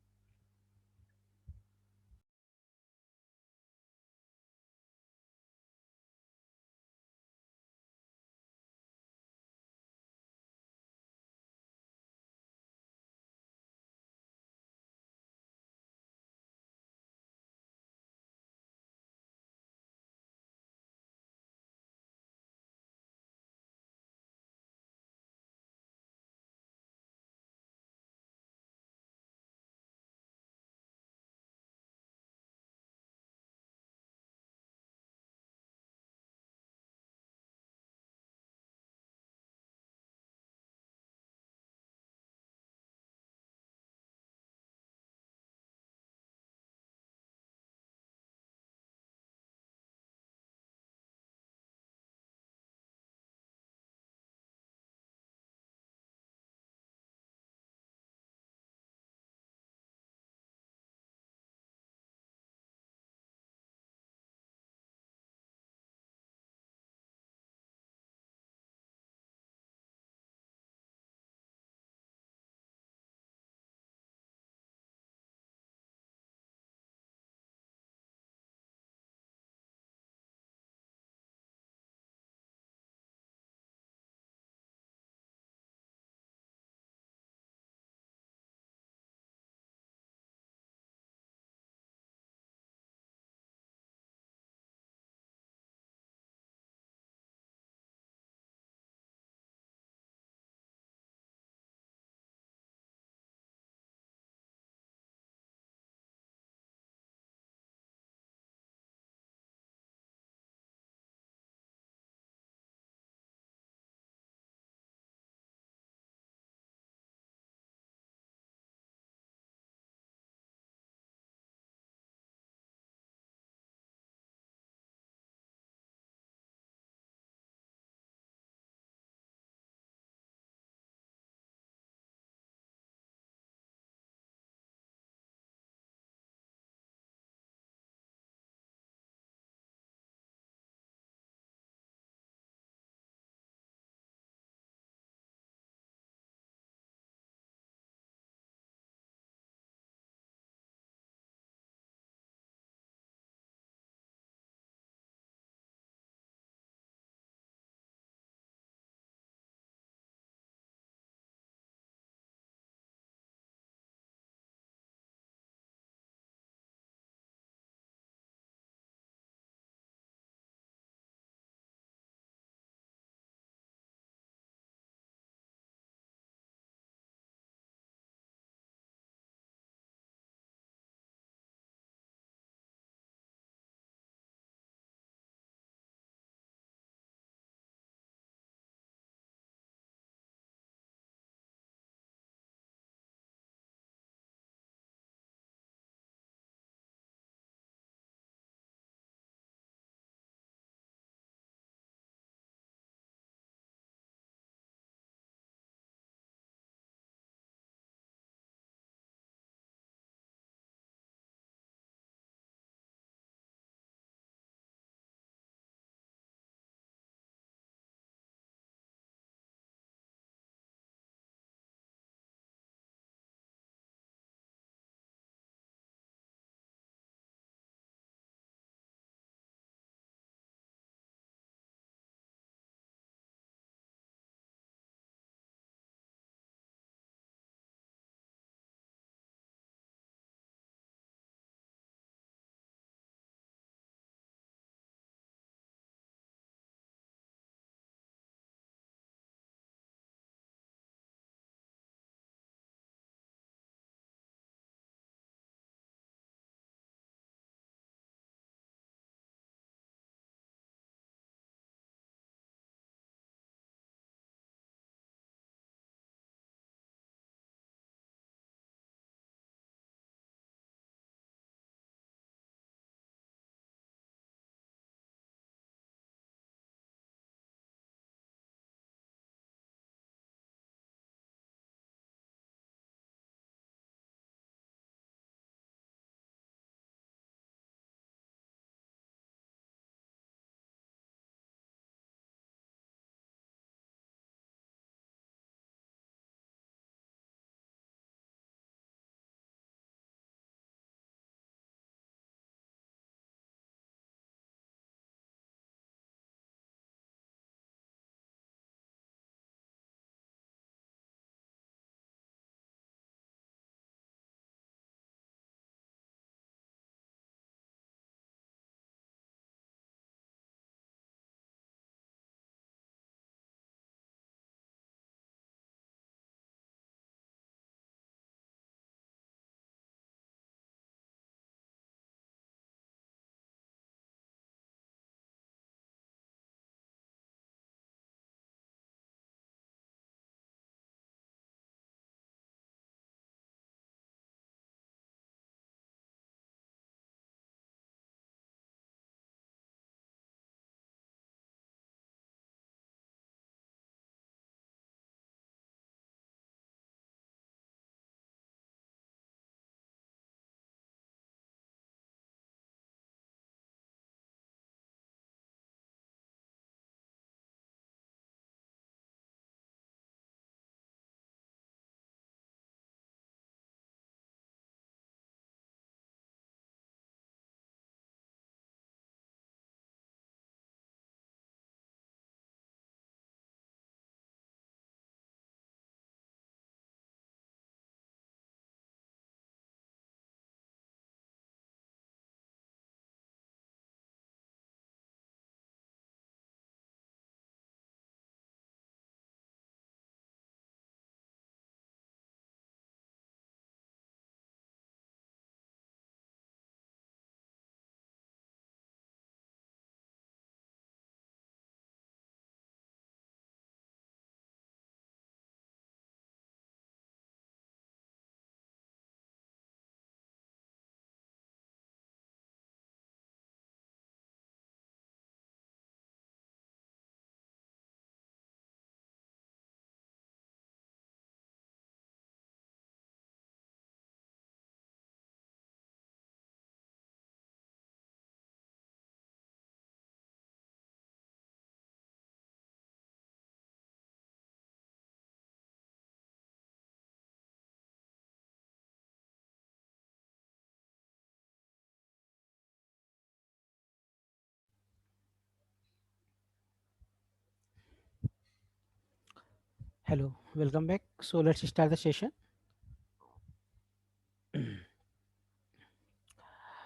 Hello, welcome back. So let's start the session.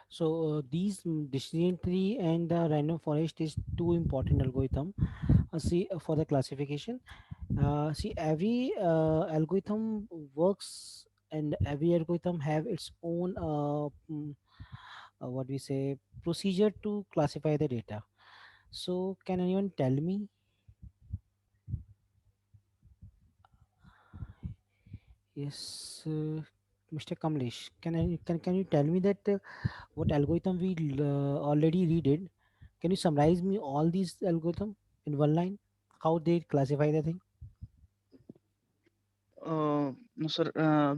So these decision tree and the random forest is two important algorithm. See for the classification. See every algorithm works, and every algorithm have its own what we say procedure to classify the data. So can anyone tell me? Yes, Mr. Kamlesh, can you tell me that what algorithm we already read it? Can you summarize me all these algorithm in one line? How they classify the thing? No, sir,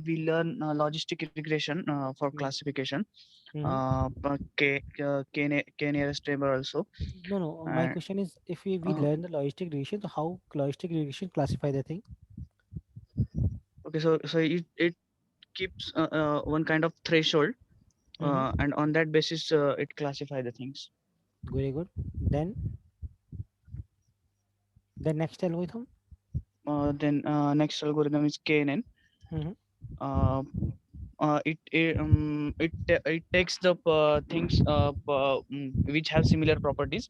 we learn logistic regression for classification. Mm-hmm. K nearest neighbor also. No, no. My And question is, if we uh, learn the logistic regression, so how logistic regression classify the thing? okay, so it keeps one kind of threshold, Mm-hmm. and on that basis, it classify the things. Very good. Then the next algorithm. Then next algorithm is KNN. Mm-hmm. Uh, it takes the things which have similar properties,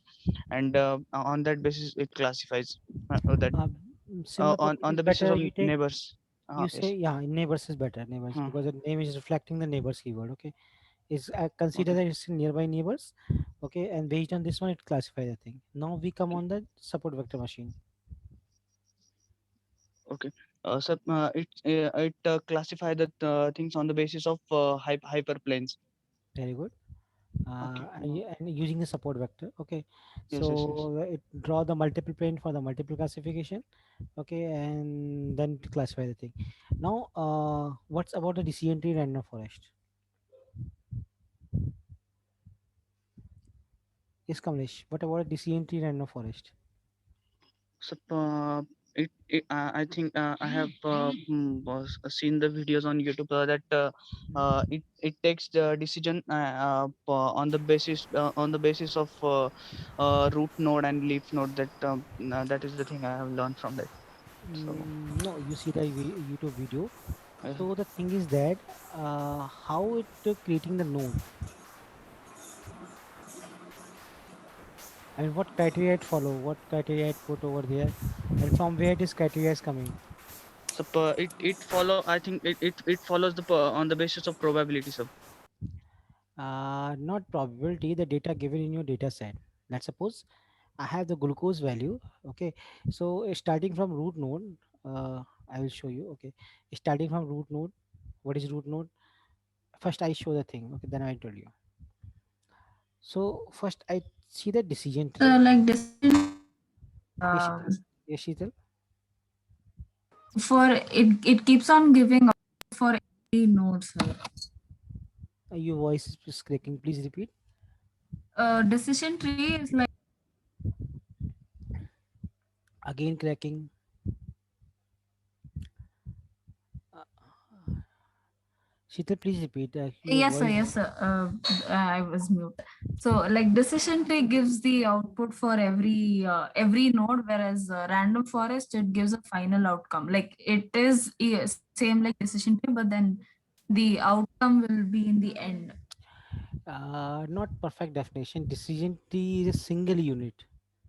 and on that basis it classifies that Similar on properties the basis better. of You take. neighbors. You say Yes. yeah. Neighbors is better. Neighbors Huh. because the name is reflecting the neighbors keyword. Okay. Is consider Okay. that it's nearby neighbors. Okay. And based on this one, it classify the thing. Now we come on the support vector machine. Okay. It classify the things on the basis of hyperplanes. Very good. Okay. And using the support vector. Okay. Yes. Yes. Yes. So it draw the multiple plane for the multiple classification. Okay. And then to classify the thing. Now, what's about the decision tree random forest? Yes, Kamlesh. What about a decision tree random forest? So I think I have seen the videos on YouTube that it takes the decision on the basis of root node and leaf node. That is the thing I have learned from that. So No, you see the YouTube video. uh, So the thing is that how it creating the node. I mean, what criteria it follow, what criteria it put over there, and from where this criteria is coming. it follow. I think it follows on the basis of probability. So Not probability, the data given in your data set. Let's suppose I have the glucose value. Okay, so starting from root node, I will show you. Okay, starting from root node. What is root node? First, I show the thing. Okay, then I tell you. So first, I see the decision tree. Like decision Yes, uh, Sheetal. Yes, Sheetal. for it keeps on giving for every node, sir. Your voice is cracking. Please repeat. Decision tree is like Again cracking. Uh, Sheetal, please repeat. Your yes, sir, voice. yes, sir. I was mute. So like decision tree gives the output for every node, whereas random forest it gives a final outcome. Like it is same like decision tree, but then the outcome will be in the end. Not perfect definition. Decision tree is a single unit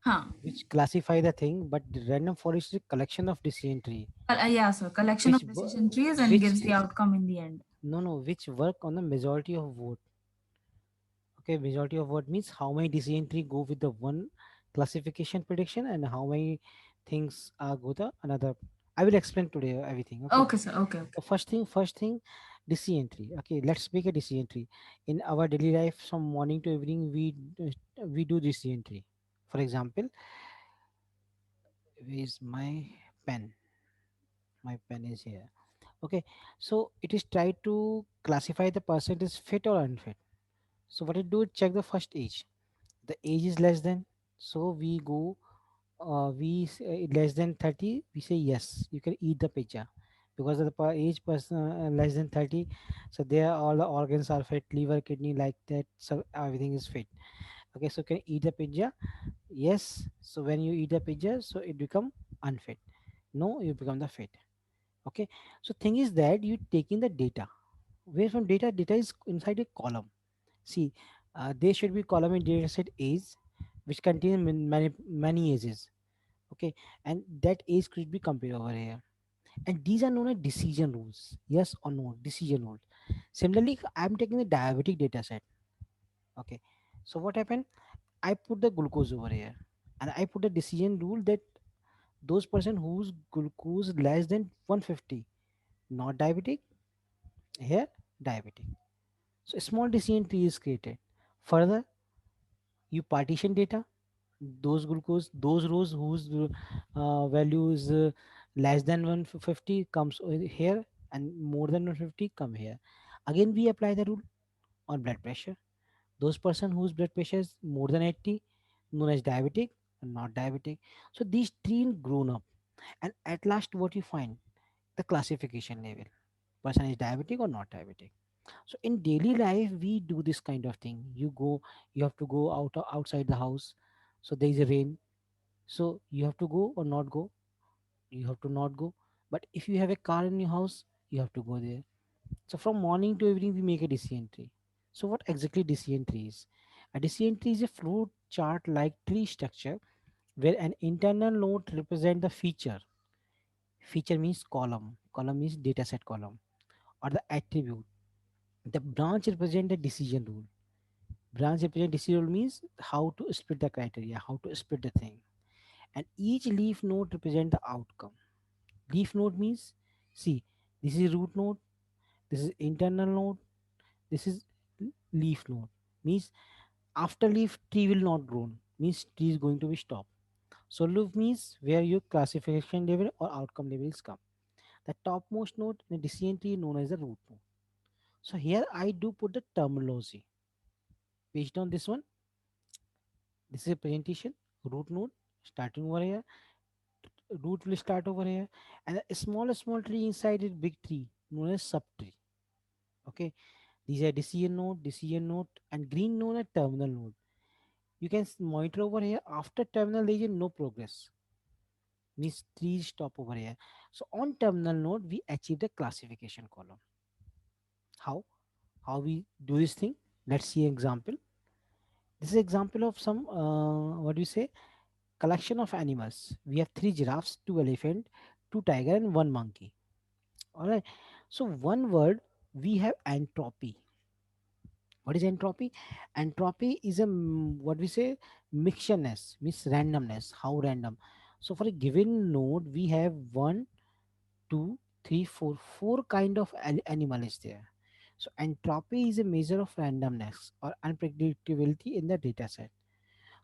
Huh. which classify the thing, but the random forest is a collection of decision tree, Yeah, so collection which of decision trees and which gives the outcome in the end. no which work on the majority of vote. Okay, majority of vote means how many decision tree go with the one classification prediction and how many things go the another. I will explain today everything. Okay. Okay, sir. Okay, okay. So first thing, decision tree. Okay, let's make a decision tree. In our daily life, from morning to evening, we do decision tree. For example, where is my pen? My pen is here. Okay, so it is try to classify the person is fit or unfit. So what it do? It check the first age. The age is less than, so we go. Less than 30. We say yes. You can eat the pizza because of the age person less than 30. So there all the organs are fit, liver, kidney, like that. So everything is fit. Okay, so can eat the pizza? Yes. So when you eat the pizza, so it become unfit. No, you become the fit. Okay, so thing is that you taking the data. Where from data? Data is inside a column. See, there should be column in data set age, which contain many ages. Okay, and that age could be compared over here. And these are known as decision rules. Yes or no? Decision rules. Similarly, I'm taking the diabetic data set. Okay, so what happened? I put the glucose over here, and I put a decision rule that those person whose glucose less than 150, not diabetic, here diabetic. So a small decision tree is created. Further, you partition data, those glucose, those rows whose value is less than 150 comes here, and more than 150 come here. Again, we apply the rule on blood pressure. Those person whose blood pressure is more than 80, known as diabetic and not diabetic. So these three grown up, and at last what you find, the classification level, person is diabetic or not diabetic. So in daily life we do this kind of thing. You have to go outside the house, so there is a rain, so you have to go or not go, you have to not go. But if you have a car in your house, you have to go there. So from morning to evening we make a decision tree. So what exactly decision tree is? A decision tree is a fruit chart like tree structure where an internal node represent the feature. Feature means column, column means dataset column, or the attribute. The branch represent the decision rule. Branch represent decision rule means how to split the criteria, how to split the thing. And each leaf node represent the outcome. Leaf node means, see, this is root node, this is internal node, this is leaf node. Means after leaf tree will not grow. Means tree is going to be stopped. So loop means where your classification level or outcome levels come. The topmost node in a decision tree known as the root node. So here I do put the terminology based on this one. This is a presentation. Root node starting over here. Root will start over here, and a small tree inside a big tree known as subtree. Okay, these are decision node, and green node and terminal node. You can monitor over here. After terminal, there is no progress. Means trees stop over here. So on terminal node, we achieve the classification column. How? How we do this thing? Let's see an example. This is example of some what do you say? Collection of animals. We have three giraffes, two elephant, two tiger, and one monkey. All right. So one word we have entropy. What is entropy? Entropy is a what we say mixtureness, means randomness. How random? So for a given node, we have one, two, three, four kind of animal is there. So entropy is a measure of randomness or unpredictability in the data set.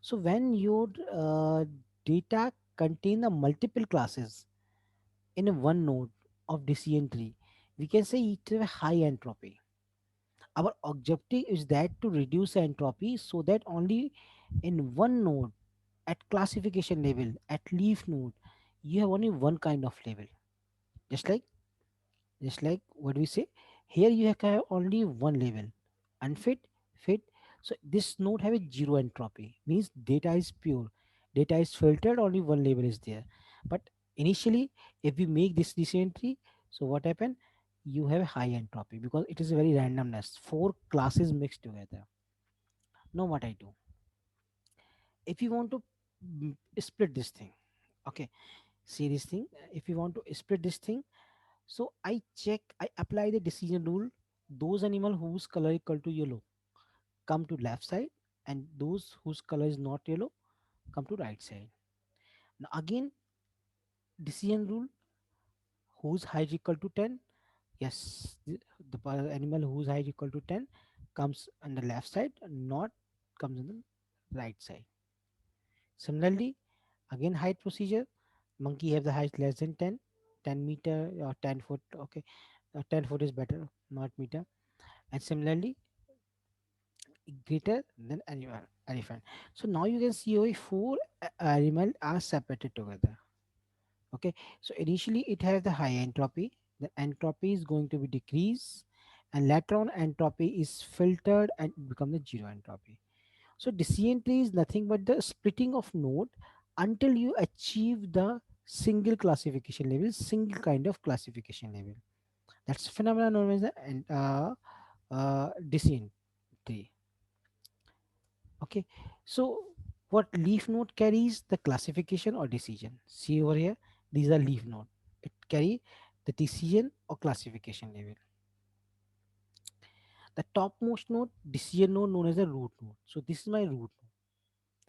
So when your data contain the multiple classes in a one node of decision tree, we can say it have a high entropy. Our objective is that to reduce the entropy so that only in one node at classification level, at leaf node, you have only one kind of level. Just like what we say here, you have only one level, unfit, fit. So this node have a zero entropy, means data is pure, data is filtered, only one level is there. But initially if we make this entry, so what happen, you have a high entropy because it is a very randomness, four classes mixed together. Now what I do, if you want to split this thing, okay, see this thing, if you want to split this thing, so I apply the decision rule. Those animal whose color equal to yellow come to left side, and those whose color is not yellow come to right side. Now again, decision rule, whose height equal to 10, yes, the animal whose height equal to 10 comes on the left side, not comes on the right side. Similarly, again height procedure, monkey have the height less than 10, 10 meter or 10 foot. Okay, 10 foot is better, not meter. And similarly greater than elephant. So now you can see how four animal are separated together. Okay, so initially it has the high entropy. The entropy is going to be decreased, and later on entropy is filtered and become the zero entropy. So decision tree is nothing but the splitting of node until you achieve the single classification level, single kind of classification level. That's phenomena known as the decision tree. Okay, so what leaf node carries the classification or decision? See over here, these are leaf node. It carry the decision or classification level. The topmost node, decision node known as the root node. So this is my root node.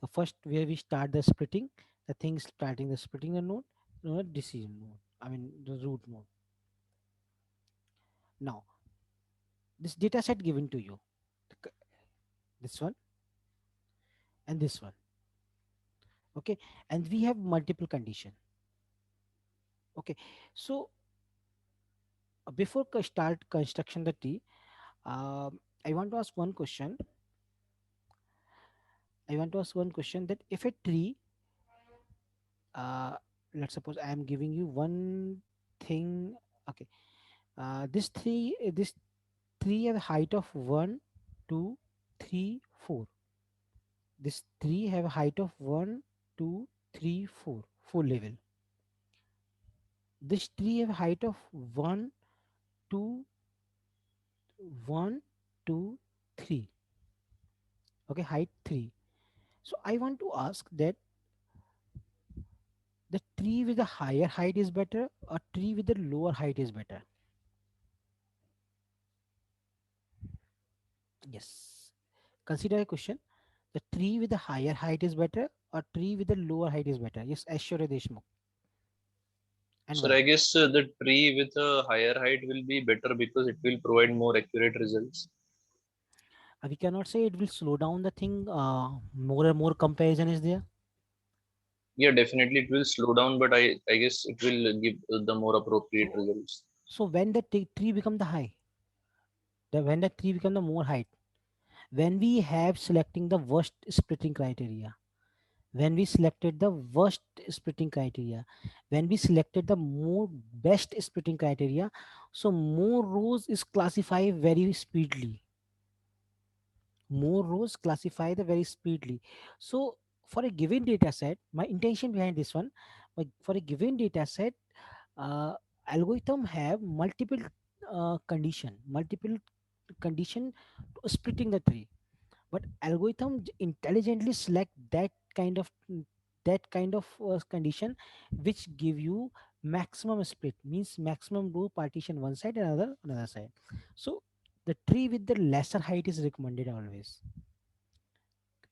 The first where we start the splitting, the thing starting the splitting the node, decision node. I mean the root node. Now this data set given to you, this one and this one. Okay, and we have multiple condition. Okay, so before start construction the tree, I want to ask one question. I want to ask one question that if a tree, uh, let's suppose I am giving you one thing. Okay, this tree have a height of 1, 2, 3, 4. This tree have a height of 1, 2, 3, 4, 4 level. This tree have a height of 1, 2, 1, 2, 3. Okay, height 3. So I want to ask that the tree with a higher height is better or tree with a lower height is better? Yes. Consider a question. The tree with a higher height is better or tree with a lower height is better? Yes, Aishwarya Deshmukh. And So why? I guess the tree with a higher height will be better because it will provide more accurate results. We cannot say it will slow down the thing. More and more comparison is there. Yeah, definitely it will slow down, but I guess it will give the more appropriate results. So when the tree become the high, when the tree become the more height, when we have selecting the worst splitting criteria, when we selected the worst splitting criteria, when we selected the more best splitting criteria, so more rows is classified very speedily. More rows classify the very speedily. So for a given data set, my intention behind this one, for a given data set, uh, algorithm have multiple condition to splitting the tree, but algorithm intelligently select that kind of condition which give you maximum split, means maximum row partition one side and another side. So the tree with the lesser height is recommended always,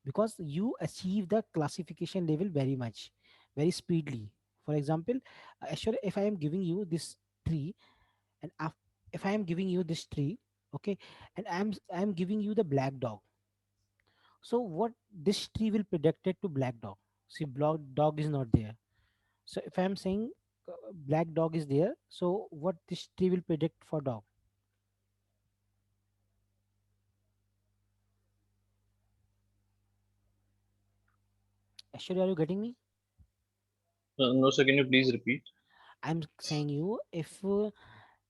because you achieve the classification level very much, very speedily. For example, Ashwar, if I am giving you this tree, and if I am giving you this tree, okay, and I'm giving you the black dog. So what this tree will predict it to black dog. See, black dog is not there. So if I'm saying black dog is there, so what this tree will predict for dog? Ashwar, are you getting me? No, sir, can you please repeat? I'm saying you, if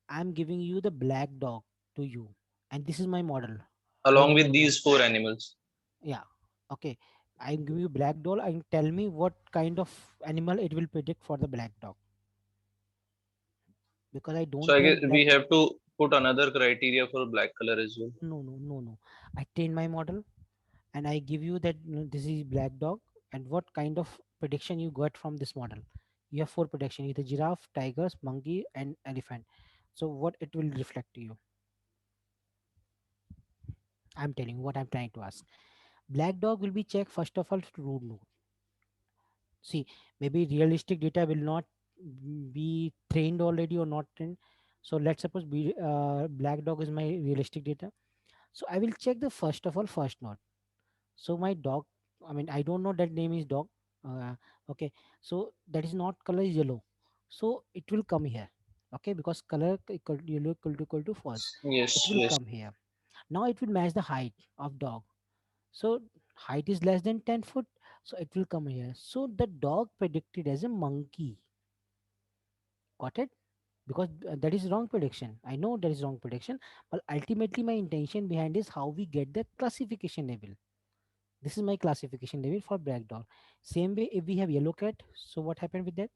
I'm giving you the black dog to you, and this is my model. Along One with one one. these 4 animals. Yeah. Okay. I'm giving you black doll and tell me what kind of animal it will predict for the black dog. Because I So don't I train guess black. we have to put another criteria for black color as well. No. I train my model and I give you that this is black dog, and what kind of prediction you got from this model. You have 4 prediction, either giraffe, tigers, monkey, and elephant. So what it will reflect to you? I'm telling you what I'm trying to ask. Black dog will be checked first of all to root node. See, maybe realistic data will not be trained already or not trained. So let's suppose black dog is my realistic data. So I will check the first of all first node. So my dog, I mean, I don't know that name is dog. uh, okay, so that is not color is yellow, so it will come here. Okay, because color yellow equal to false, it Yes, will yes. come here. Now it will match the height of dog. So height is less than 10 foot, so it will come here. So the dog predicted as a monkey. Got it? Because that is wrong prediction. I know that is wrong prediction, but ultimately my intention behind is how we get the classification level. This is my classification level for black dog. Same way, if we have yellow cat, so what happened with that?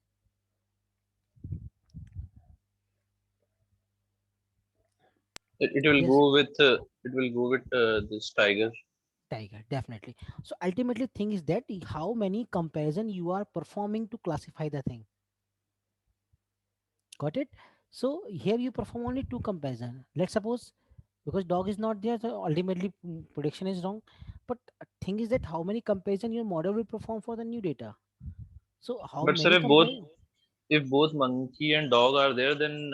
It will Yes, go with this tiger. tiger, definitely. So ultimately thing is that how many comparison you are performing to classify the thing. Got it? So here you perform only two comparison. Let's suppose because dog is not there, so ultimately prediction is wrong. But thing is that how many comparison your model will perform for the new data. So how But sir, many compare? if both monkey and dog are there, then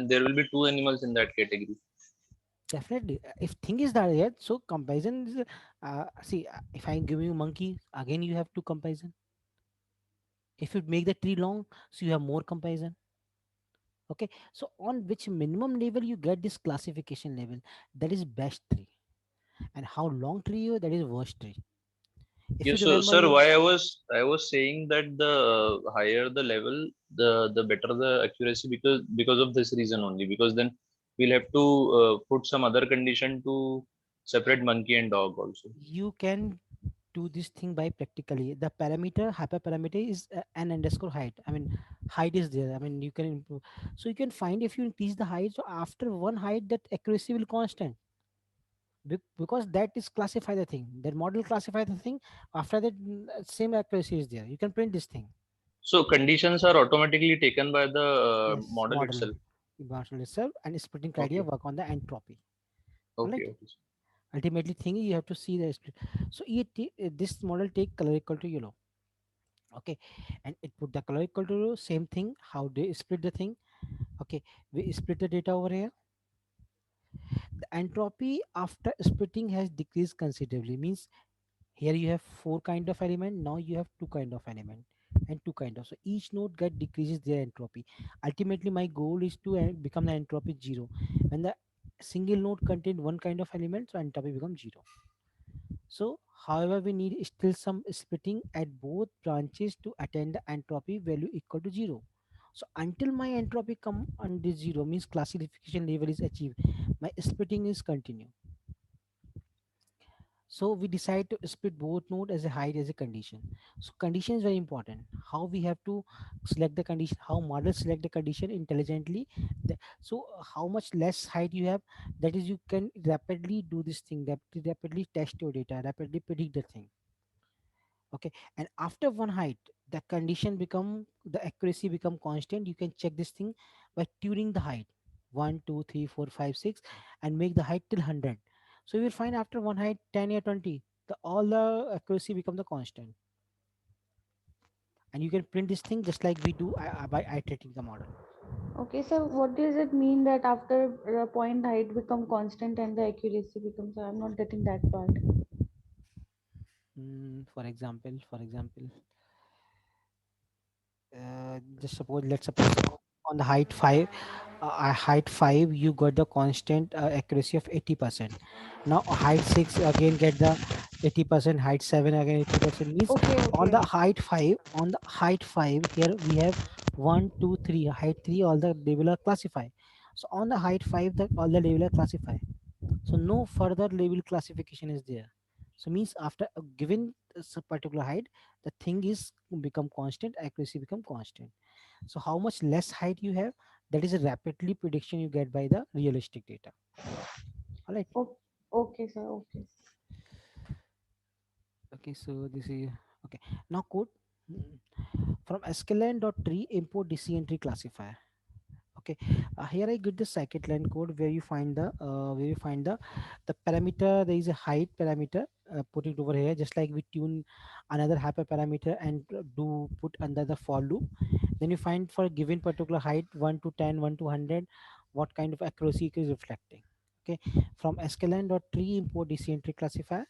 there will be two animals in that category. Definitely. If thing is that yet, so comparison is see if I give you monkey, again you have two comparison. If you make the tree long, so you have more comparison. Okay. So on which minimum level you get this classification level, that is best tree. And how long tree you, that is worst tree. If Yeah, you so remember sir, you, why I was saying that the higher the level, the better the accuracy, because of this reason only. Because then we'll have to put some other condition to separate monkey and dog also. you can do this thing by practically the parameter hyperparameter is an underscore height. I mean height is there. I mean you can improve. So you can find if you increase the height, so after one height that accuracy will constant. Because that is classify the thing, that model classify the thing. After that same accuracy is there, you can print this thing. So conditions are automatically taken by the Yes, model itself. model itself and splitting criteria Okay. work on the entropy. All Okay. right. Okay. Ultimately thing you have to see the split. So this model take color equal to yellow. Okay, and it put the color equal to yellow, same thing how they split the thing. Okay, we split the data over here. The entropy after splitting has decreased considerably, means here you have four kind of element, now you have two kind of element and two kind of, so each node get decreases their entropy. Ultimately my goal is to become the entropy zero. When the single node contain one kind of element, so entropy becomes zero. So however we need still some splitting at both branches to attain the entropy value equal to zero. So until my entropy come under zero, means classification level is achieved, my splitting is continue. So we decide to split both node as a height as a condition. So condition is very important. How we have to select the condition, how models select the condition intelligently. So how much less height you have, that is you can rapidly do this thing, rapidly test your data, rapidly predict the thing. Okay, and after one height, the condition become, the accuracy become constant. You can check this thing by tuning the height, 1 2 3 4 5 6, and make the height till 100. So you will find after one height 10 or 20, the all the accuracy become the constant. And you can print this thing just like we do by iterating the model. Okay, so what does it mean that after a point height become constant and the accuracy becomes? I'm not getting that part. For example, just suppose, let's suppose on the height 5, height 5 you got the constant accuracy of 80%. Now height 6 again get the 80%, height 7 again 80%, means Okay, on okay. the height 5, here we have 1 2 3, height 3 all the label are classify. So on the height 5 the all the label are classify, so no further label classification is there. So means after a given particular height, the thing is become constant, accuracy become constant. So how much less height you have, that is a rapidly prediction you get by the realistic data. All right. O- okay, sir. Okay. Okay, so this is okay. Now code from sklearn.tree import DC entry classifier. Okay, here I get the scikit-learn code where you find the parameter. There is a height parameter, put it over here just like we tune another hyperparameter and do put under the for loop. Then you find for a given particular height 1 to 10, 1 to 100, what kind of accuracy it is reflecting. Okay, from sklearn.tree import DC entry classifier,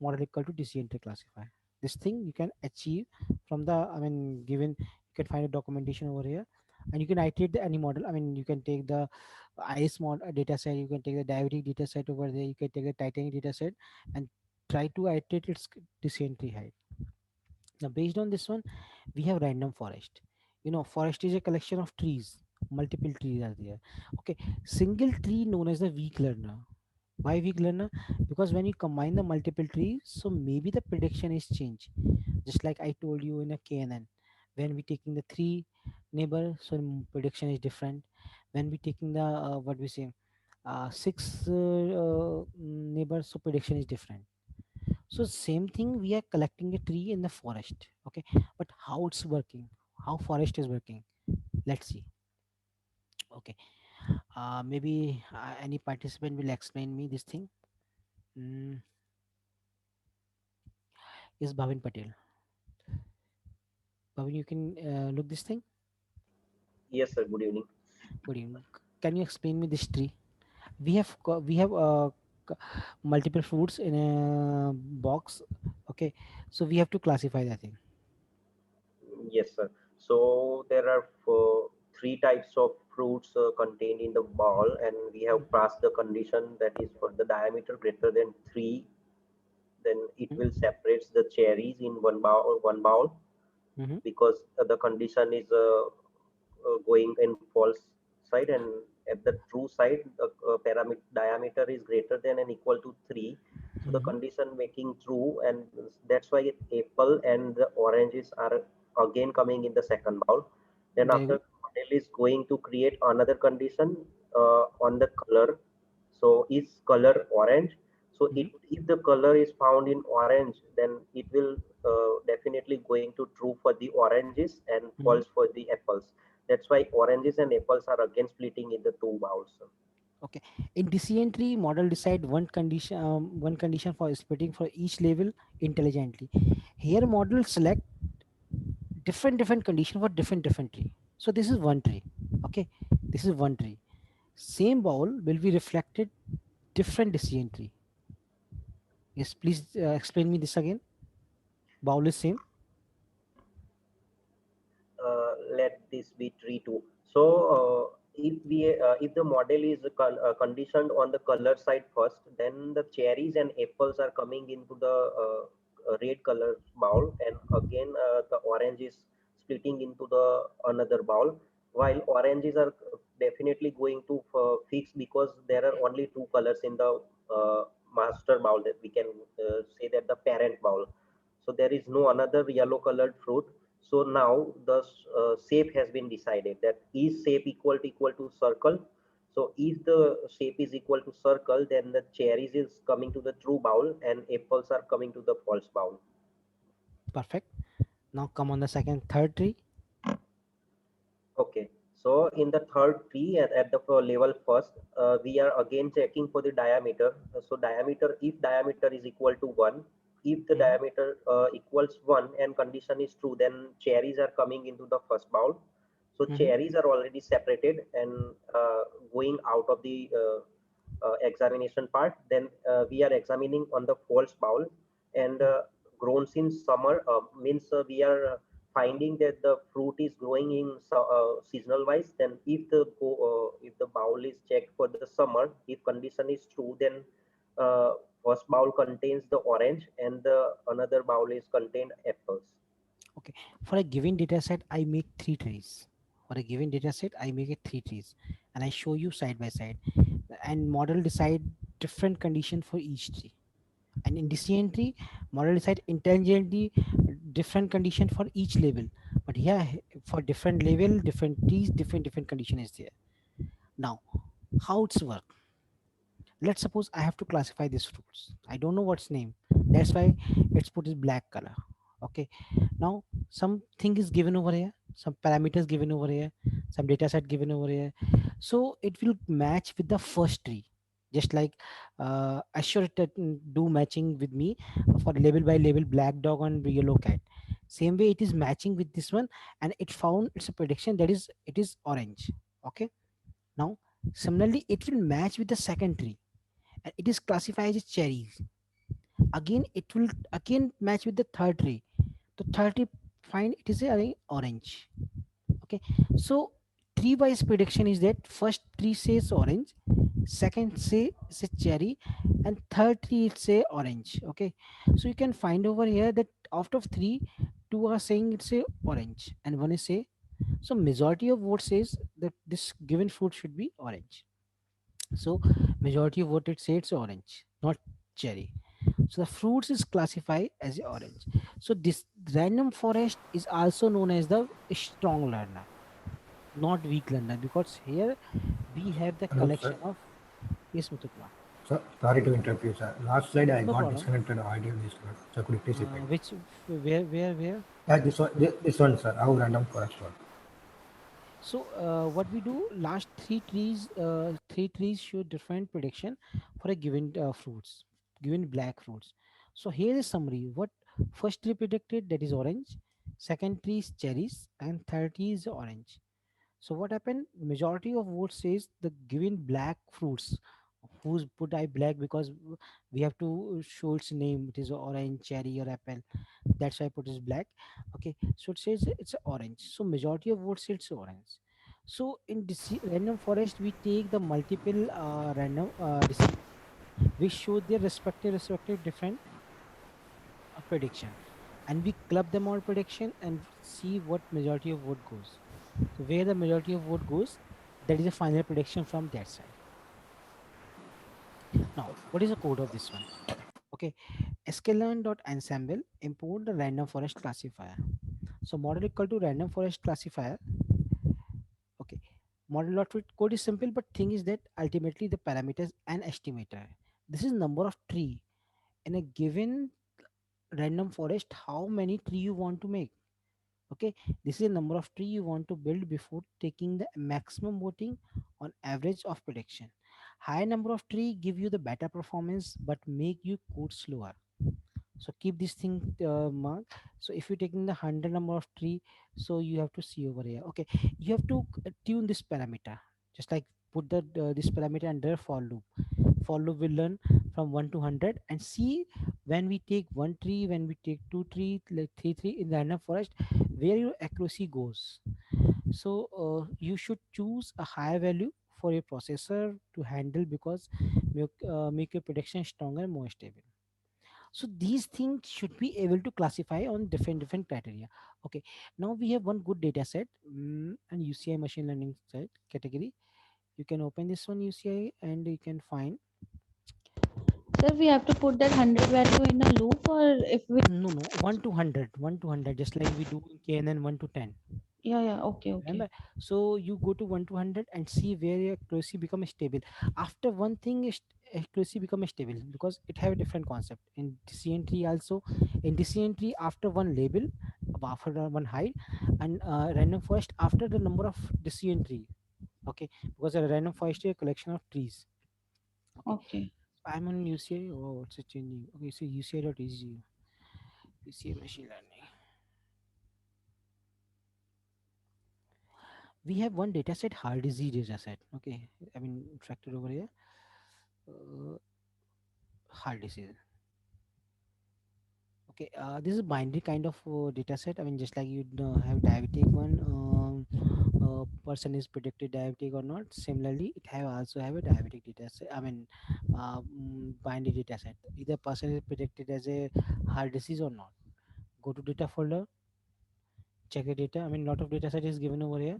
model equal to DC entry classifier. This thing you can achieve from the, I mean, given, you can find a documentation over here, and you can iterate the any model. I mean, you can take the ice mod data set, you can take the diabetic data set over there, you can take the titanic data set and try to iterate its descent tree height. Now based on this one, we have random forest. You know, forest is a collection of trees, multiple trees are there. Okay, single tree known as the weak learner. Why weak learner? Because when you combine the multiple trees, so maybe the prediction is changed. Just like I told you in a KNN, when we taking the three neighbor, so prediction is different. When we taking the what we say, Six neighbors, so prediction is different. So same thing, we are collecting a tree in the forest. Okay, but how it's working, how forest is working, let's see. Okay, maybe any participant will explain me this thing. mm, is Bhavin Patel? Bhavin, you can look this thing. Yes, sir. Good evening. Good evening. Can you explain me this tree? We have multiple fruits in a box. Okay, so we have to classify that thing. Yes, sir. So there are three types of fruits contained in the ball, and we have passed the condition that is for the diameter greater than 3, then it will separate the cherries in one bowl, Mm-hmm. because the condition is going in false side, and at the true side the parameter diameter is greater than and equal to 3, so the Mm-hmm. condition making true, and that's why apple and the oranges are again coming in the second bowl. Then Very after good. model is going to create another condition on the color. So is color orange? So Mm-hmm. if the color is found in orange, then it will definitely going to true for the oranges and Mm-hmm. false for the apples. That's why oranges and apples are again splitting in the two bowls. Okay. In decision tree, model decide one condition for splitting for each level intelligently. Here, model select different condition for different tree. So this is one tree. Okay, this is one tree. Same bowl will be reflected different decision tree. Yes, please explain me this again. Bowl is same. Let this be tree 2. So if the model is conditioned on the color side first, then the cherries and apples are coming into the red color bowl, and again the orange is splitting into the another bowl, while oranges are definitely going to fix, because there are only two colors in the uh, master bowl, that we can say that the parent bowl. So there is no another yellow colored fruit. So now the shape has been decided, that is shape equal to circle. So if the shape is equal to circle, then the cherries is coming to the true bowl and apples are coming to the false bowl. Perfect. Now come on the third tree. Okay. So in the third tree at the level first, we are again checking for the diameter. So diameter, if diameter is equal to 1, if the Mhm. diameter equals 1 and condition is true, then cherries are coming into the first bowl. So Mhm. cherries are already separated and going out of the examination part. Then we are examining on the false bowl, and grown since summer means we are finding that the fruit is growing in seasonal wise. Then if the bowl is checked for the summer, if condition is true, then uh, first bowl contains the orange and the another bowl is contained apples. Okay. For a given data set, I make three trees. For a given data set, I make it three trees, and I show you side by side. And model decide different condition for each tree. And in decision tree, model decide intelligently different condition for each level. But here, for different level, different trees, different condition is there. Now, how it's work? Let's suppose I have to classify these fruits. I don't know what's name. That's why it's put is black color. Okay. Now something is given over here, some parameters given over here, some data set given over here. So it will match with the first tree. Just like assure it that do matching with me for label by label black dog and yellow cat. Same way it is matching with this one, and it found it's a prediction that is it is orange. Okay. Now similarly it will match with the second tree, and it is classified as cherries. Again it will again match with the third tree. The third tree find it is a orange. Okay, so three wise prediction is that first tree says orange, second say cherry, and third tree it say orange. Okay, so you can find over here that out of three, two are saying it's a orange and one is say, so majority of vote says that this given fruit should be orange. So majority of voted say it's orange, not cherry. So the fruits is classified as orange. So this random forest is also known as the strong learner, not weak learner, because here we have the Hello, sir. collection of. Yes, Muthu Kumar. So, sorry to interrupt you, sir. Last slide I No got problem. disconnected audio this one. So could you please repeat? Which, where? Yeah, this one, sir. How random forest work? So what we do, last three trees show different prediction for a given fruits, given black fruits. So here is summary. What first tree predicted, that is orange, second tree is cherries, and third tree is orange. So what happened? Majority of votes says the given black fruits. Who's put I black because we have to show its name. It is orange, cherry, or apple. That's why I put is black. Okay, so it says it's orange. So majority of votes say it's orange. So in random forest, we take the multiple random we show their respective different prediction, and we club them all prediction and see what majority of vote goes. So where the majority of vote goes, that is a final prediction from that side. Now, what is the code of this one? Okay, sklearn.ensemble import the random forest classifier. So model equal to random forest classifier. Okay, model.fit code is simple, but thing is that ultimately the parameters and estimator. This is number of tree in a given random forest. How many tree you want to make? Okay, this is a number of tree you want to build before taking the maximum voting on average of prediction. High number of tree give you the better performance but make you code slower. So keep this thing mark. So if you're taking the 100 number of tree, so you have to see over here. Okay, you have to tune this parameter, just like put the this parameter under for loop. For loop will learn from 1 to 100 and see when we take one tree, when we take two tree, like three in the random forest, where your accuracy goes. So you should choose a higher value for your processor to handle, because make your prediction stronger and more stable. So these things should be able to classify on different criteria. Okay, now we have one good data set, and UCI machine learning set category. You can open this one UCI and you can find. Sir, we have to put that 100 value in a loop, or if we... No, 1 to 100, 1 to 100, just like we do in KNN 1 to 10. Yeah, okay. Remember, so you go to 1 to 100 and see where your accuracy becomes stable. After one thing is accuracy becomes stable, because it have a different concept in decision tree also. In decision tree, after one label, after one height, and random forest after the number of decision tree. Okay, because a random forest is a collection of trees. Okay. I'm on UCI. Oh, it's a changing. Okay, so UCI.edu, UCI machine learning. We have one data set, heart disease data set. Okay, I mean tractor over here. Heart disease. Okay, this is binary kind of data set. I mean, just like you have diabetic one, person is predicted diabetic or not. Similarly, it have also have a diabetic data set. I mean, binary data set. Either person is predicted as a heart disease or not. Go to data folder, check the data. I mean, lot of data set is given over here.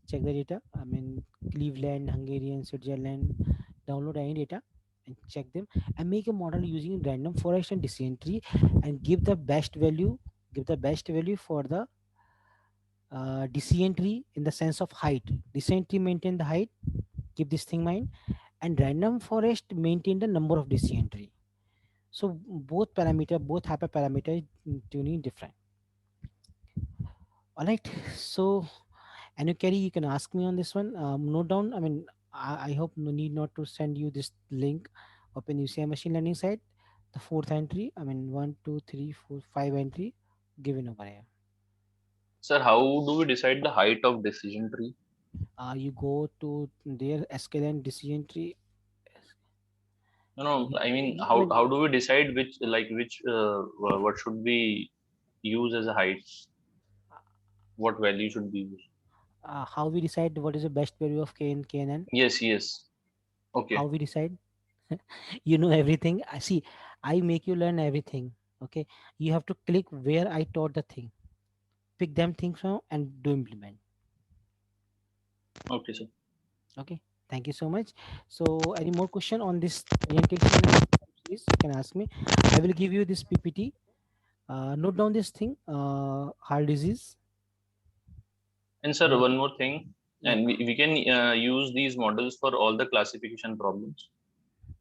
Check the data. I mean, Cleveland, Hungarian, Switzerland. Download any data and check them, and make a model using random forest and decision tree, and give the best value. Give the best value for the decision tree in the sense of height. Decision tree maintain the height. Keep this thing in mind, and random forest maintain the number of decision tree. So both parameter, both hyperparameter tuning different. All right. So, and you carry, you can ask me on this one. Note down. I mean, I hope no need not to send you this link. Open UCI machine learning site. The fourth entry. I mean, 1, 2, 3, 4, 5 entry given over here. Sir, how do we decide the height of decision tree? You go to their sklearn decision tree. No, I mean, how do we decide which what should we use as a height? What value should be used? How we decide what is the best value of KNN? Yes. Okay. How we decide? You know everything. I see. I make you learn everything. Okay. You have to click where I taught the thing. Pick them things from and do implement. Okay, sir. Okay. Thank you so much. So, any more question on this orientation? Please, you can ask me. I will give you this PPT. Note down this thing. Heart disease. And sir, one more thing, and we can use these models for all the classification problems.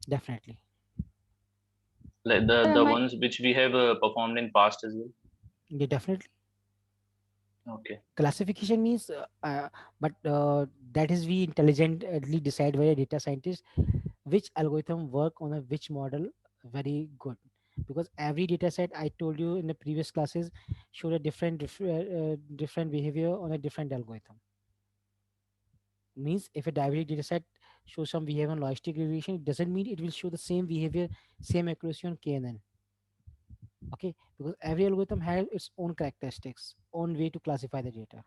Definitely. Like Sir, the am I ones which we have performed in past as well. Yeah, definitely. Okay. Classification means, but that is we intelligently decide by a data scientist which algorithm work on a which model very good, because every data set I told you in the previous classes showed a different behavior on a different algorithm. Means if a diabetic data set shows some behavior on logistic regression, it doesn't mean it will show the same behavior, same accuracy on KNN. Okay, because every algorithm has its own characteristics, own way to classify the data.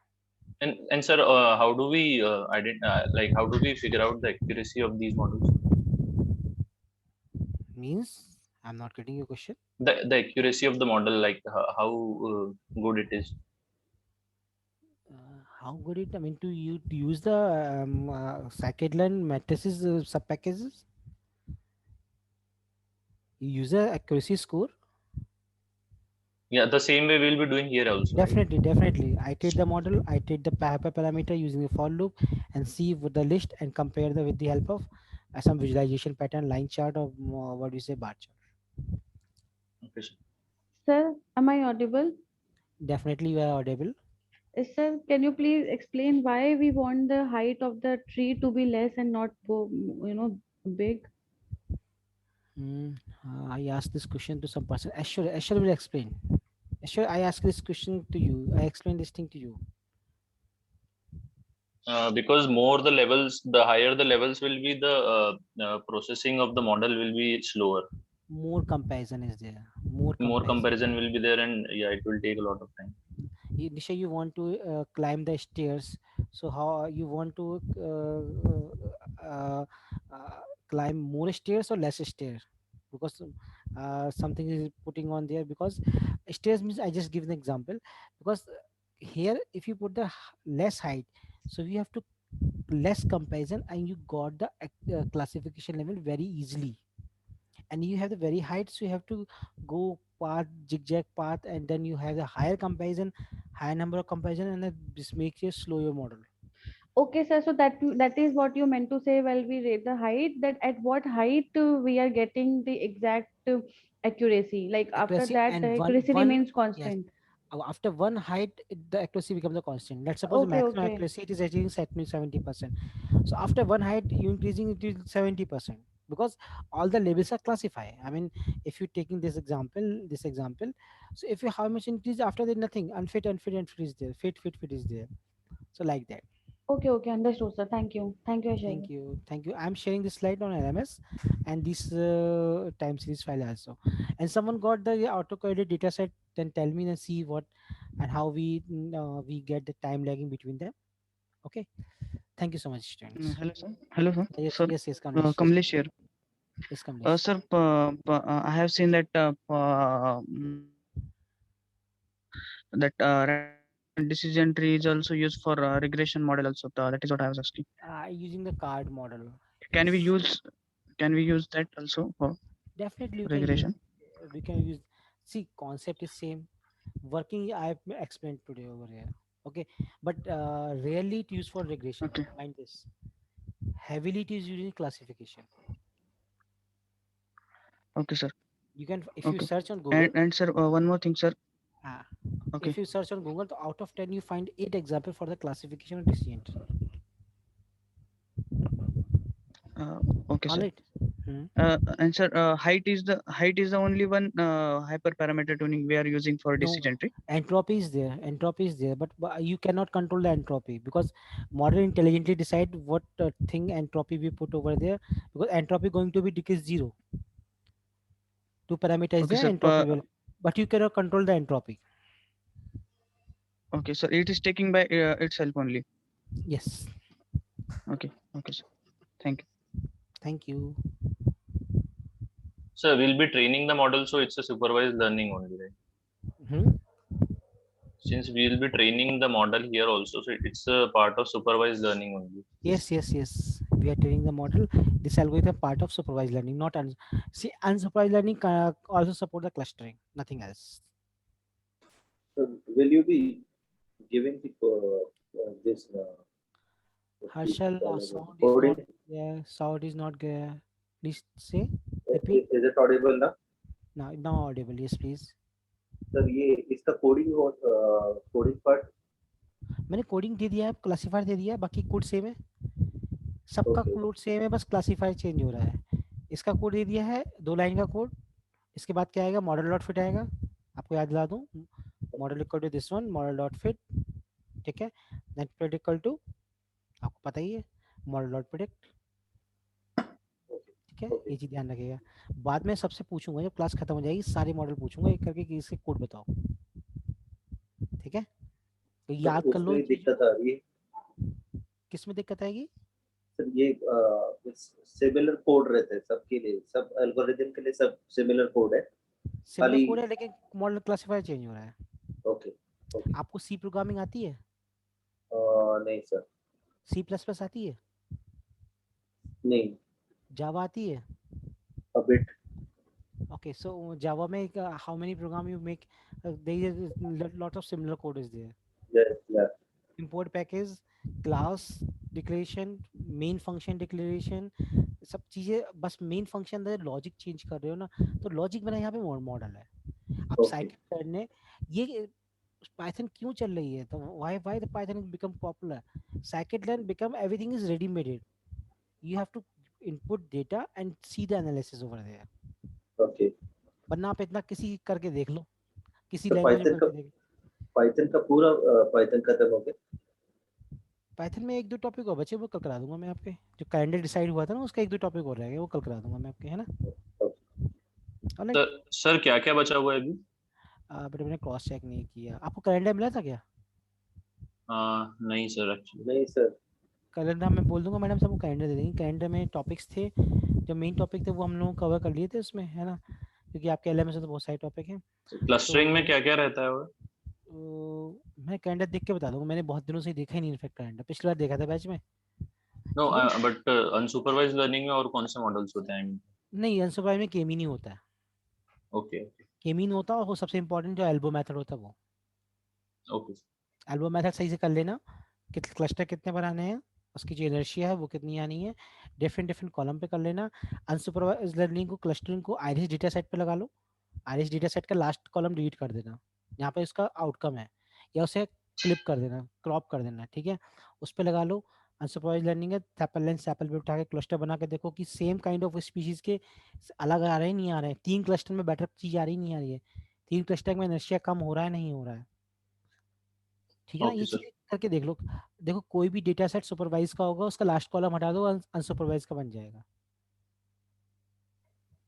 And sir, how do we like how do we figure out the accuracy of these models? Means I'm not getting your question. The accuracy of the model, like how good it is. How good it, I mean, to use the scikit-learn matrices sub packages, you use a accuracy score. Yeah, the same way we'll be doing here also, right? Definitely. I take the model, I take the hyperparameter using a for loop and see with the list and compare the with the help of some visualization pattern, line chart, or what do you say, bar chart. Okay, sir. Sir, am I audible? Definitely you are audible. Sir, can you please explain why we want the height of the tree to be less and not big? I asked this question to some person. Ashur will explain. Ashur, I asked this question to you. I explained this thing to you. Because more the levels, the higher the levels will be, the processing of the model will be slower. More comparison is there. More comparison will be there, and yeah, it will take a lot of time. Nisha, you want to climb the stairs. So how you want to climb more stairs or less stairs? Because something is putting on there. Because stairs means, I just give an example. Because here, if you put the less height, so you have to less comparison, and you got the classification level very easily. And you have the very height, so you have to go path, zigzag path, and then you have the higher comparison, higher number of comparison, and this makes you slow your model. Okay, sir. So that is what you meant to say while we rate the height. That at what height we are getting the exact accuracy. Like after Accuracy, that, the and accuracy one remains yes. constant. After one height, the accuracy becomes a constant. Let's suppose the Okay, maximum okay. accuracy it is achieving 70%. So after one height, you increasing it to 70%, because all the labels are classified. I mean, if you taking this example, so if you how much increase after that, nothing, unfit is there, fit is there. So like that. Okay, okay. Understood, sir. Thank you. Thank you, Ashar. Thank you. I'm sharing this slide on LMS and this time series file also. And someone got the autocorrected data set, then tell me and see what and how we get the time lagging between them. Okay. Thank you so much, students. Hello, sir. Hello, sir. Yes, Sir, yes, Kamlesh. Kamlesh here. Yes, Kamlesh. Sir, I have seen that that random decision tree is also used for regression model also. That is what I was asking. Using the card model. Can we Yes. use that also for Definitely you can use. regression? We can use. See, concept is same. Working I have explained today over here. Okay, but rarely it used for regression. Okay. Mind this. Heavily it is used in classification. Okay, sir. You can, if you Okay. search on Google. And sir, one more thing, sir. Okay. If you search on Google, out of 10 you find 8 examples for the classification of decision tree. Okay, All sir. right. And sir, height is the only one hyperparameter tuning we are using for No, decision tree. entropy is there, but you cannot control the entropy, because model intelligently decide what thing entropy we put over there, because entropy going to be decrease 0. Two parameters Okay, there, sir. entropy will, but you cannot control the entropy. Okay, so it is taking by itself only. Yes. Okay, sir. Thank you. Thank you. So we'll be training the model, so it's a supervised learning only, right? Since we will be training the model here also, so it's a part of supervised learning only. Yes. We are training the model. This algorithm part of supervised learning, not see, unsupervised learning also support the clustering, nothing else. So will you be giving the this? Harshal, sound is not there. Please say, repeat. Is it audible now? Now audible. Yes, please. Sir ये इसका coding part मैंने coding दे दिया है, classifier दे दिया है, बाकी code same है, सबका कोड सेम है, बस क्लासीफायर चेंज हो रहा है। इसका कोड दे दिया है 2 लाइन का कोड। इसके बाद क्या आएगा, मॉडल डॉट फिट आएगा। आपको याद दिला दूं, model equal to this one, model dot fit, ठीक है। नेट प्रिडिक्ट इक्वल टू, आपको पता ही है, मॉडल डॉट प्रिडिक्ट, ठीक है। ये चीज ध्यान रखिएगा। बाद में सबसे पूछूंगा, जब क्लास खत्म हो जाएगी सारे मॉडल पूछूंगा एक करके कि इसके कोड बताओ, ठीक है। तो याद कर लो। दिक्कत आ रही है। किस में दिक्कत आएगी सर? ये सिमिलर कोड रहते हैं सबके लिए, सब एल्गोरिथम के लिए सब सिमिलर कोड है, सिमिलर कोड है, लेकिन मॉडल क्लासिफायर चेंज हो रहा है। ओके। आपको सी प्रोग्रामिंग आती है? नहीं सर। सी प्लस प्लस आती है? नहीं। जावा आती है? A bit. Okay, so Java में how many program you make? There is lot of similar code is there. Yeah. Import package, class declaration, main function declaration, सब चीजें, बस मेन फंक्शन अंदर लॉजिक चेंज कर रहे हो ना, तो लॉजिक मेरा यहाँ पे मॉडल है। अब साइकिल ने ये पाइथन क्यों चल रही है, तो why the Python become popular? Scikit-learn become everything is ready made. You have to input data and see the analysis over there. Okay. वरना आप इतना किसी करके देख लो, किसी तो लैंग्वेज में करके देख। पाइथन का पूरा पाइथन खत्म हो गया। पाइथन में 1-2 टॉपिक और बचे, वो कल करा दूंगा मैं आपके। जो कैलेंडर डिसाइड हुआ था ना, उसका 1-2 टॉपिक और रह गए, वो कल करा दूंगा मैं आपके, है ना। तो सर क्या क्या बचा हुआ है अभी? बट मैंने क्रॉस चेक नहीं किया। आपको कैलेंडर मिला था क्या? नहीं सर, एक्चुअली नहीं सर। कैलेंडर मैं बोल दूंगा, मैडम सबको कैलेंडर दे देंगे। कैलेंडर में टॉपिक्स थे, जो मेन टॉपिक थे वो हम लोग कवर कर लिए थे उसमें, है ना, क्योंकि आपके एलएमएस में तो बहुत सारे टॉपिक हैं। क्लस्टरिंग में क्या क्या रहता है वो? मैं कैलेंडर देख के बता दूंगा, मैंने बहुत दिनों से देखा ही नहीं इनफैक्ट कैलेंडर, पिछली बार देखा था बैच में। नो, बट अनसुपरवाइज्ड लर्निंग में और कौन से मॉडल्स होते हैं? नहीं, अनसुपरवाइज्ड में के मीन ही होता है। ओके। के मीन होता है, और सबसे इंपॉर्टेंट जो एल्बो मेथड होता है वो। ओके। एल्बो मेथड सही से कर लेना, कि क्लस्टर कितने बनाने हैं, उसकी जो इनर्शिया है वो कितनी आनी है, डिफरेंट कॉलम पे कर लेना। अनसुपरवाइज्ड लर्निंग को, क्लस्टरिंग को आइरिस डेटा सेट पे लगा लो। आइरिस डेटा सेट का लास्ट कॉलम डिलीट कर देना, यहाँ पे उसका आउटकम है, या उसे क्लिप कर देना, क्रॉप कर देना, ठीक है, उस पर लगा लो। अनसुपरवाइज्ड लर्निंग है, सैपल लेंथ सैपल पे उठा के क्लस्टर बना के देखो कि सेम काइंड ऑफ स्पीशीज के अलग आ रहे हैं, नहीं आ रहे हैं। 3 क्लस्टर में बेटर चीज आ रही नहीं आ रही है, 3 क्लस्टर में इनर्शिया कम हो रहा है नहीं हो रहा है, ठीक है ना। ये चीज करके देख लो। देखो कोई भी डेटा सेट सुपरवाइज का होगा, उसका लास्ट कॉलम हटा दो, अनसुपरवाइज का बन जाएगा।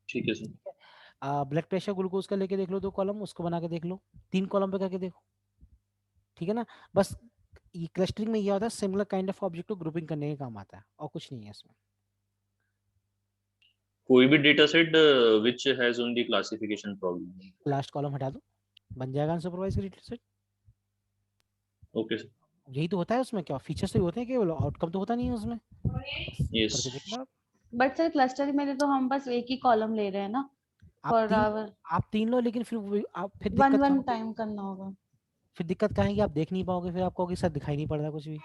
ठीक है सर। ब्लड प्रेशर ग्लूकोज का लेके देख लो 2 कॉलम, उसको बना के देख लो, 3 कॉलम पे करके देखो, ठीक है ना। बस ये क्लस्टरिंग में ये होता है, सिमिलर काइंड ऑफ ऑब्जेक्ट को ग्रुपिंग करने के काम आता है, और कुछ नहीं है इसमें। कोई भी data set which has only classification problem, last column हटा दो, बन जाएगा unsupervised data set. Okay sir. यही तो होता है उसमें, क्या फीचर्स तो होते हैं, केवल आउटकम तो होता नहीं है उसमें। यस। बट सर क्लस्टर में तो हम बस एक ही कॉलम ले रहे हैं ना, फॉर आवर। आप 3 लो, लेकिन फिर आप फिर वन टाइम करना होगा। फिर दिक्कत कहाँ है कि आप देख नहीं पाओगे, फिर आप कहोगे सर दिखाई नहीं पड़ रहा कुछ भी।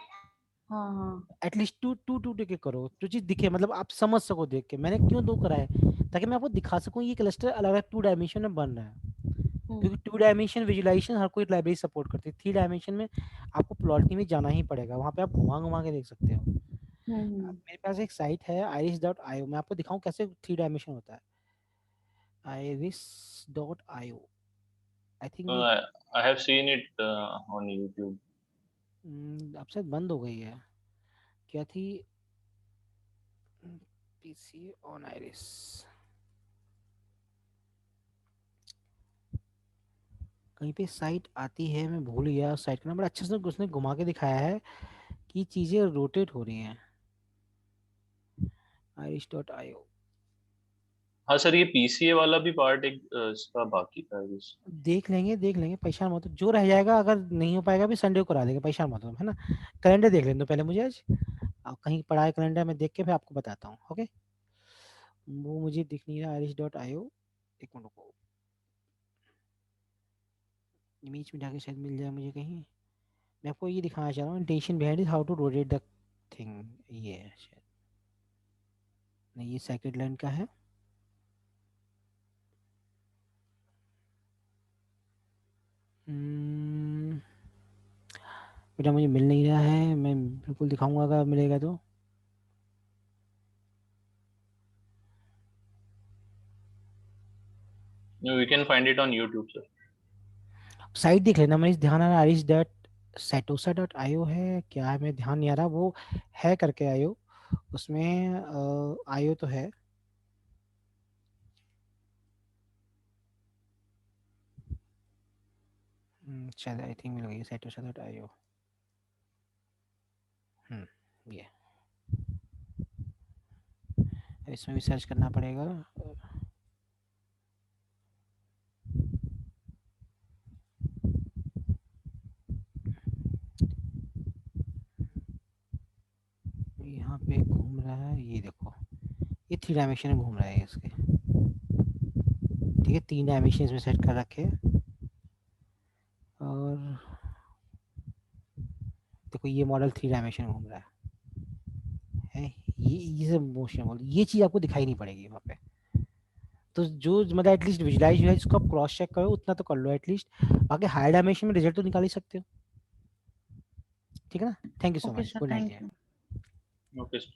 हाँ। एटलीस्ट टू टिक करो, जो चीज दिखे, मतलब आप समझ सको देख के। मैंने क्यों 2 करा है, ताकि मैं आपको दिखा सकूं ये क्लस्टर अलग अलग 2 डायमेंशन में बन रहा है, क्योंकि 2 डायमेंशन विजुलाइजेशन हर कोई लाइब्रेरी सपोर्ट करती है। 3 डायमेंशन में आपको प्लॉटिंग में जाना ही पड़ेगा, वहाँ पे आप घुमा घुमा के देख सकते हो। मेरे पास एक साइट है iris.io, मैं आपको दिखाऊं कैसे 3 डायमेंशन होता है। iris.io, I think I have seen it on YouTube. अब शायद बंद हो गई है, क्या थी, पीसी ऑन आइरिस। कहीं पे साइट आती है, मैं भूल गया साइट का नाम, बड़ा अच्छे से उसने घुमा के दिखाया है कि चीजें रोटेट हो रही हैं। iris.io, हाँ सर, ये पीसीए वाला भी पार्ट एक इसका बाकी था। देख लेंगे, परेशान मत हो, जो रह जाएगा अगर नहीं हो पाएगा भी संडे को करा देंगे, परेशान मत हो, है ना। कैलेंडर देख लेने दो पहले मुझे आज, कहीं पढ़ा है कैलेंडर में, देख के फिर आपको बताता हूँ। ओके, वो मुझे दिख नहीं रहा iris.io, एक मिनट को, इमेज में जाके शायद मिल जाए मुझे कहीं। मैं आपको ये दिखाना चाह रहा हूँ, intention behind is how to rotate the thing, ये है शायद, नहीं, ये सेकंड लाइन का है। बेटा मुझे मिल नहीं रहा है, मैं बिल्कुल दिखाऊंगा अगर मिलेगा तो। No, we can find it on YouTube, sir. Site देख लेना, मैं ध्यान आ रहा है satosa.io है क्या है, मैं ध्यान नहीं आ रहा, वो है करके आयो, उसमें आयो तो है। शायद आई थिंक मिल गई satosa.io। ये इसमें भी सर्च करना पड़ेगा। यहाँ पे घूम रहा है, ये देखो, ये 3 डायमेंशन में घूम रहा है इसके। ठीक है, 3 डायमेंशन इसमें सेट कर रखे, और देखो ये मॉडल 3 डायमेंशन में घूम रहा है। ये सब मोशन मॉडल, ये चीज़ आपको दिखाई नहीं पड़ेगी वहाँ पे। तो जो मतलब एटलीस्ट विजुलाइज है, जिसको आप क्रॉस चेक करो उतना तो कर लो एटलीस्ट, बाकी हायर डायमेंशन में रिजल्ट तो निकाल ही सकते हो। ठीक है ना, thank you so Okay, much, sir. Good Thank night. you. Okay, sir.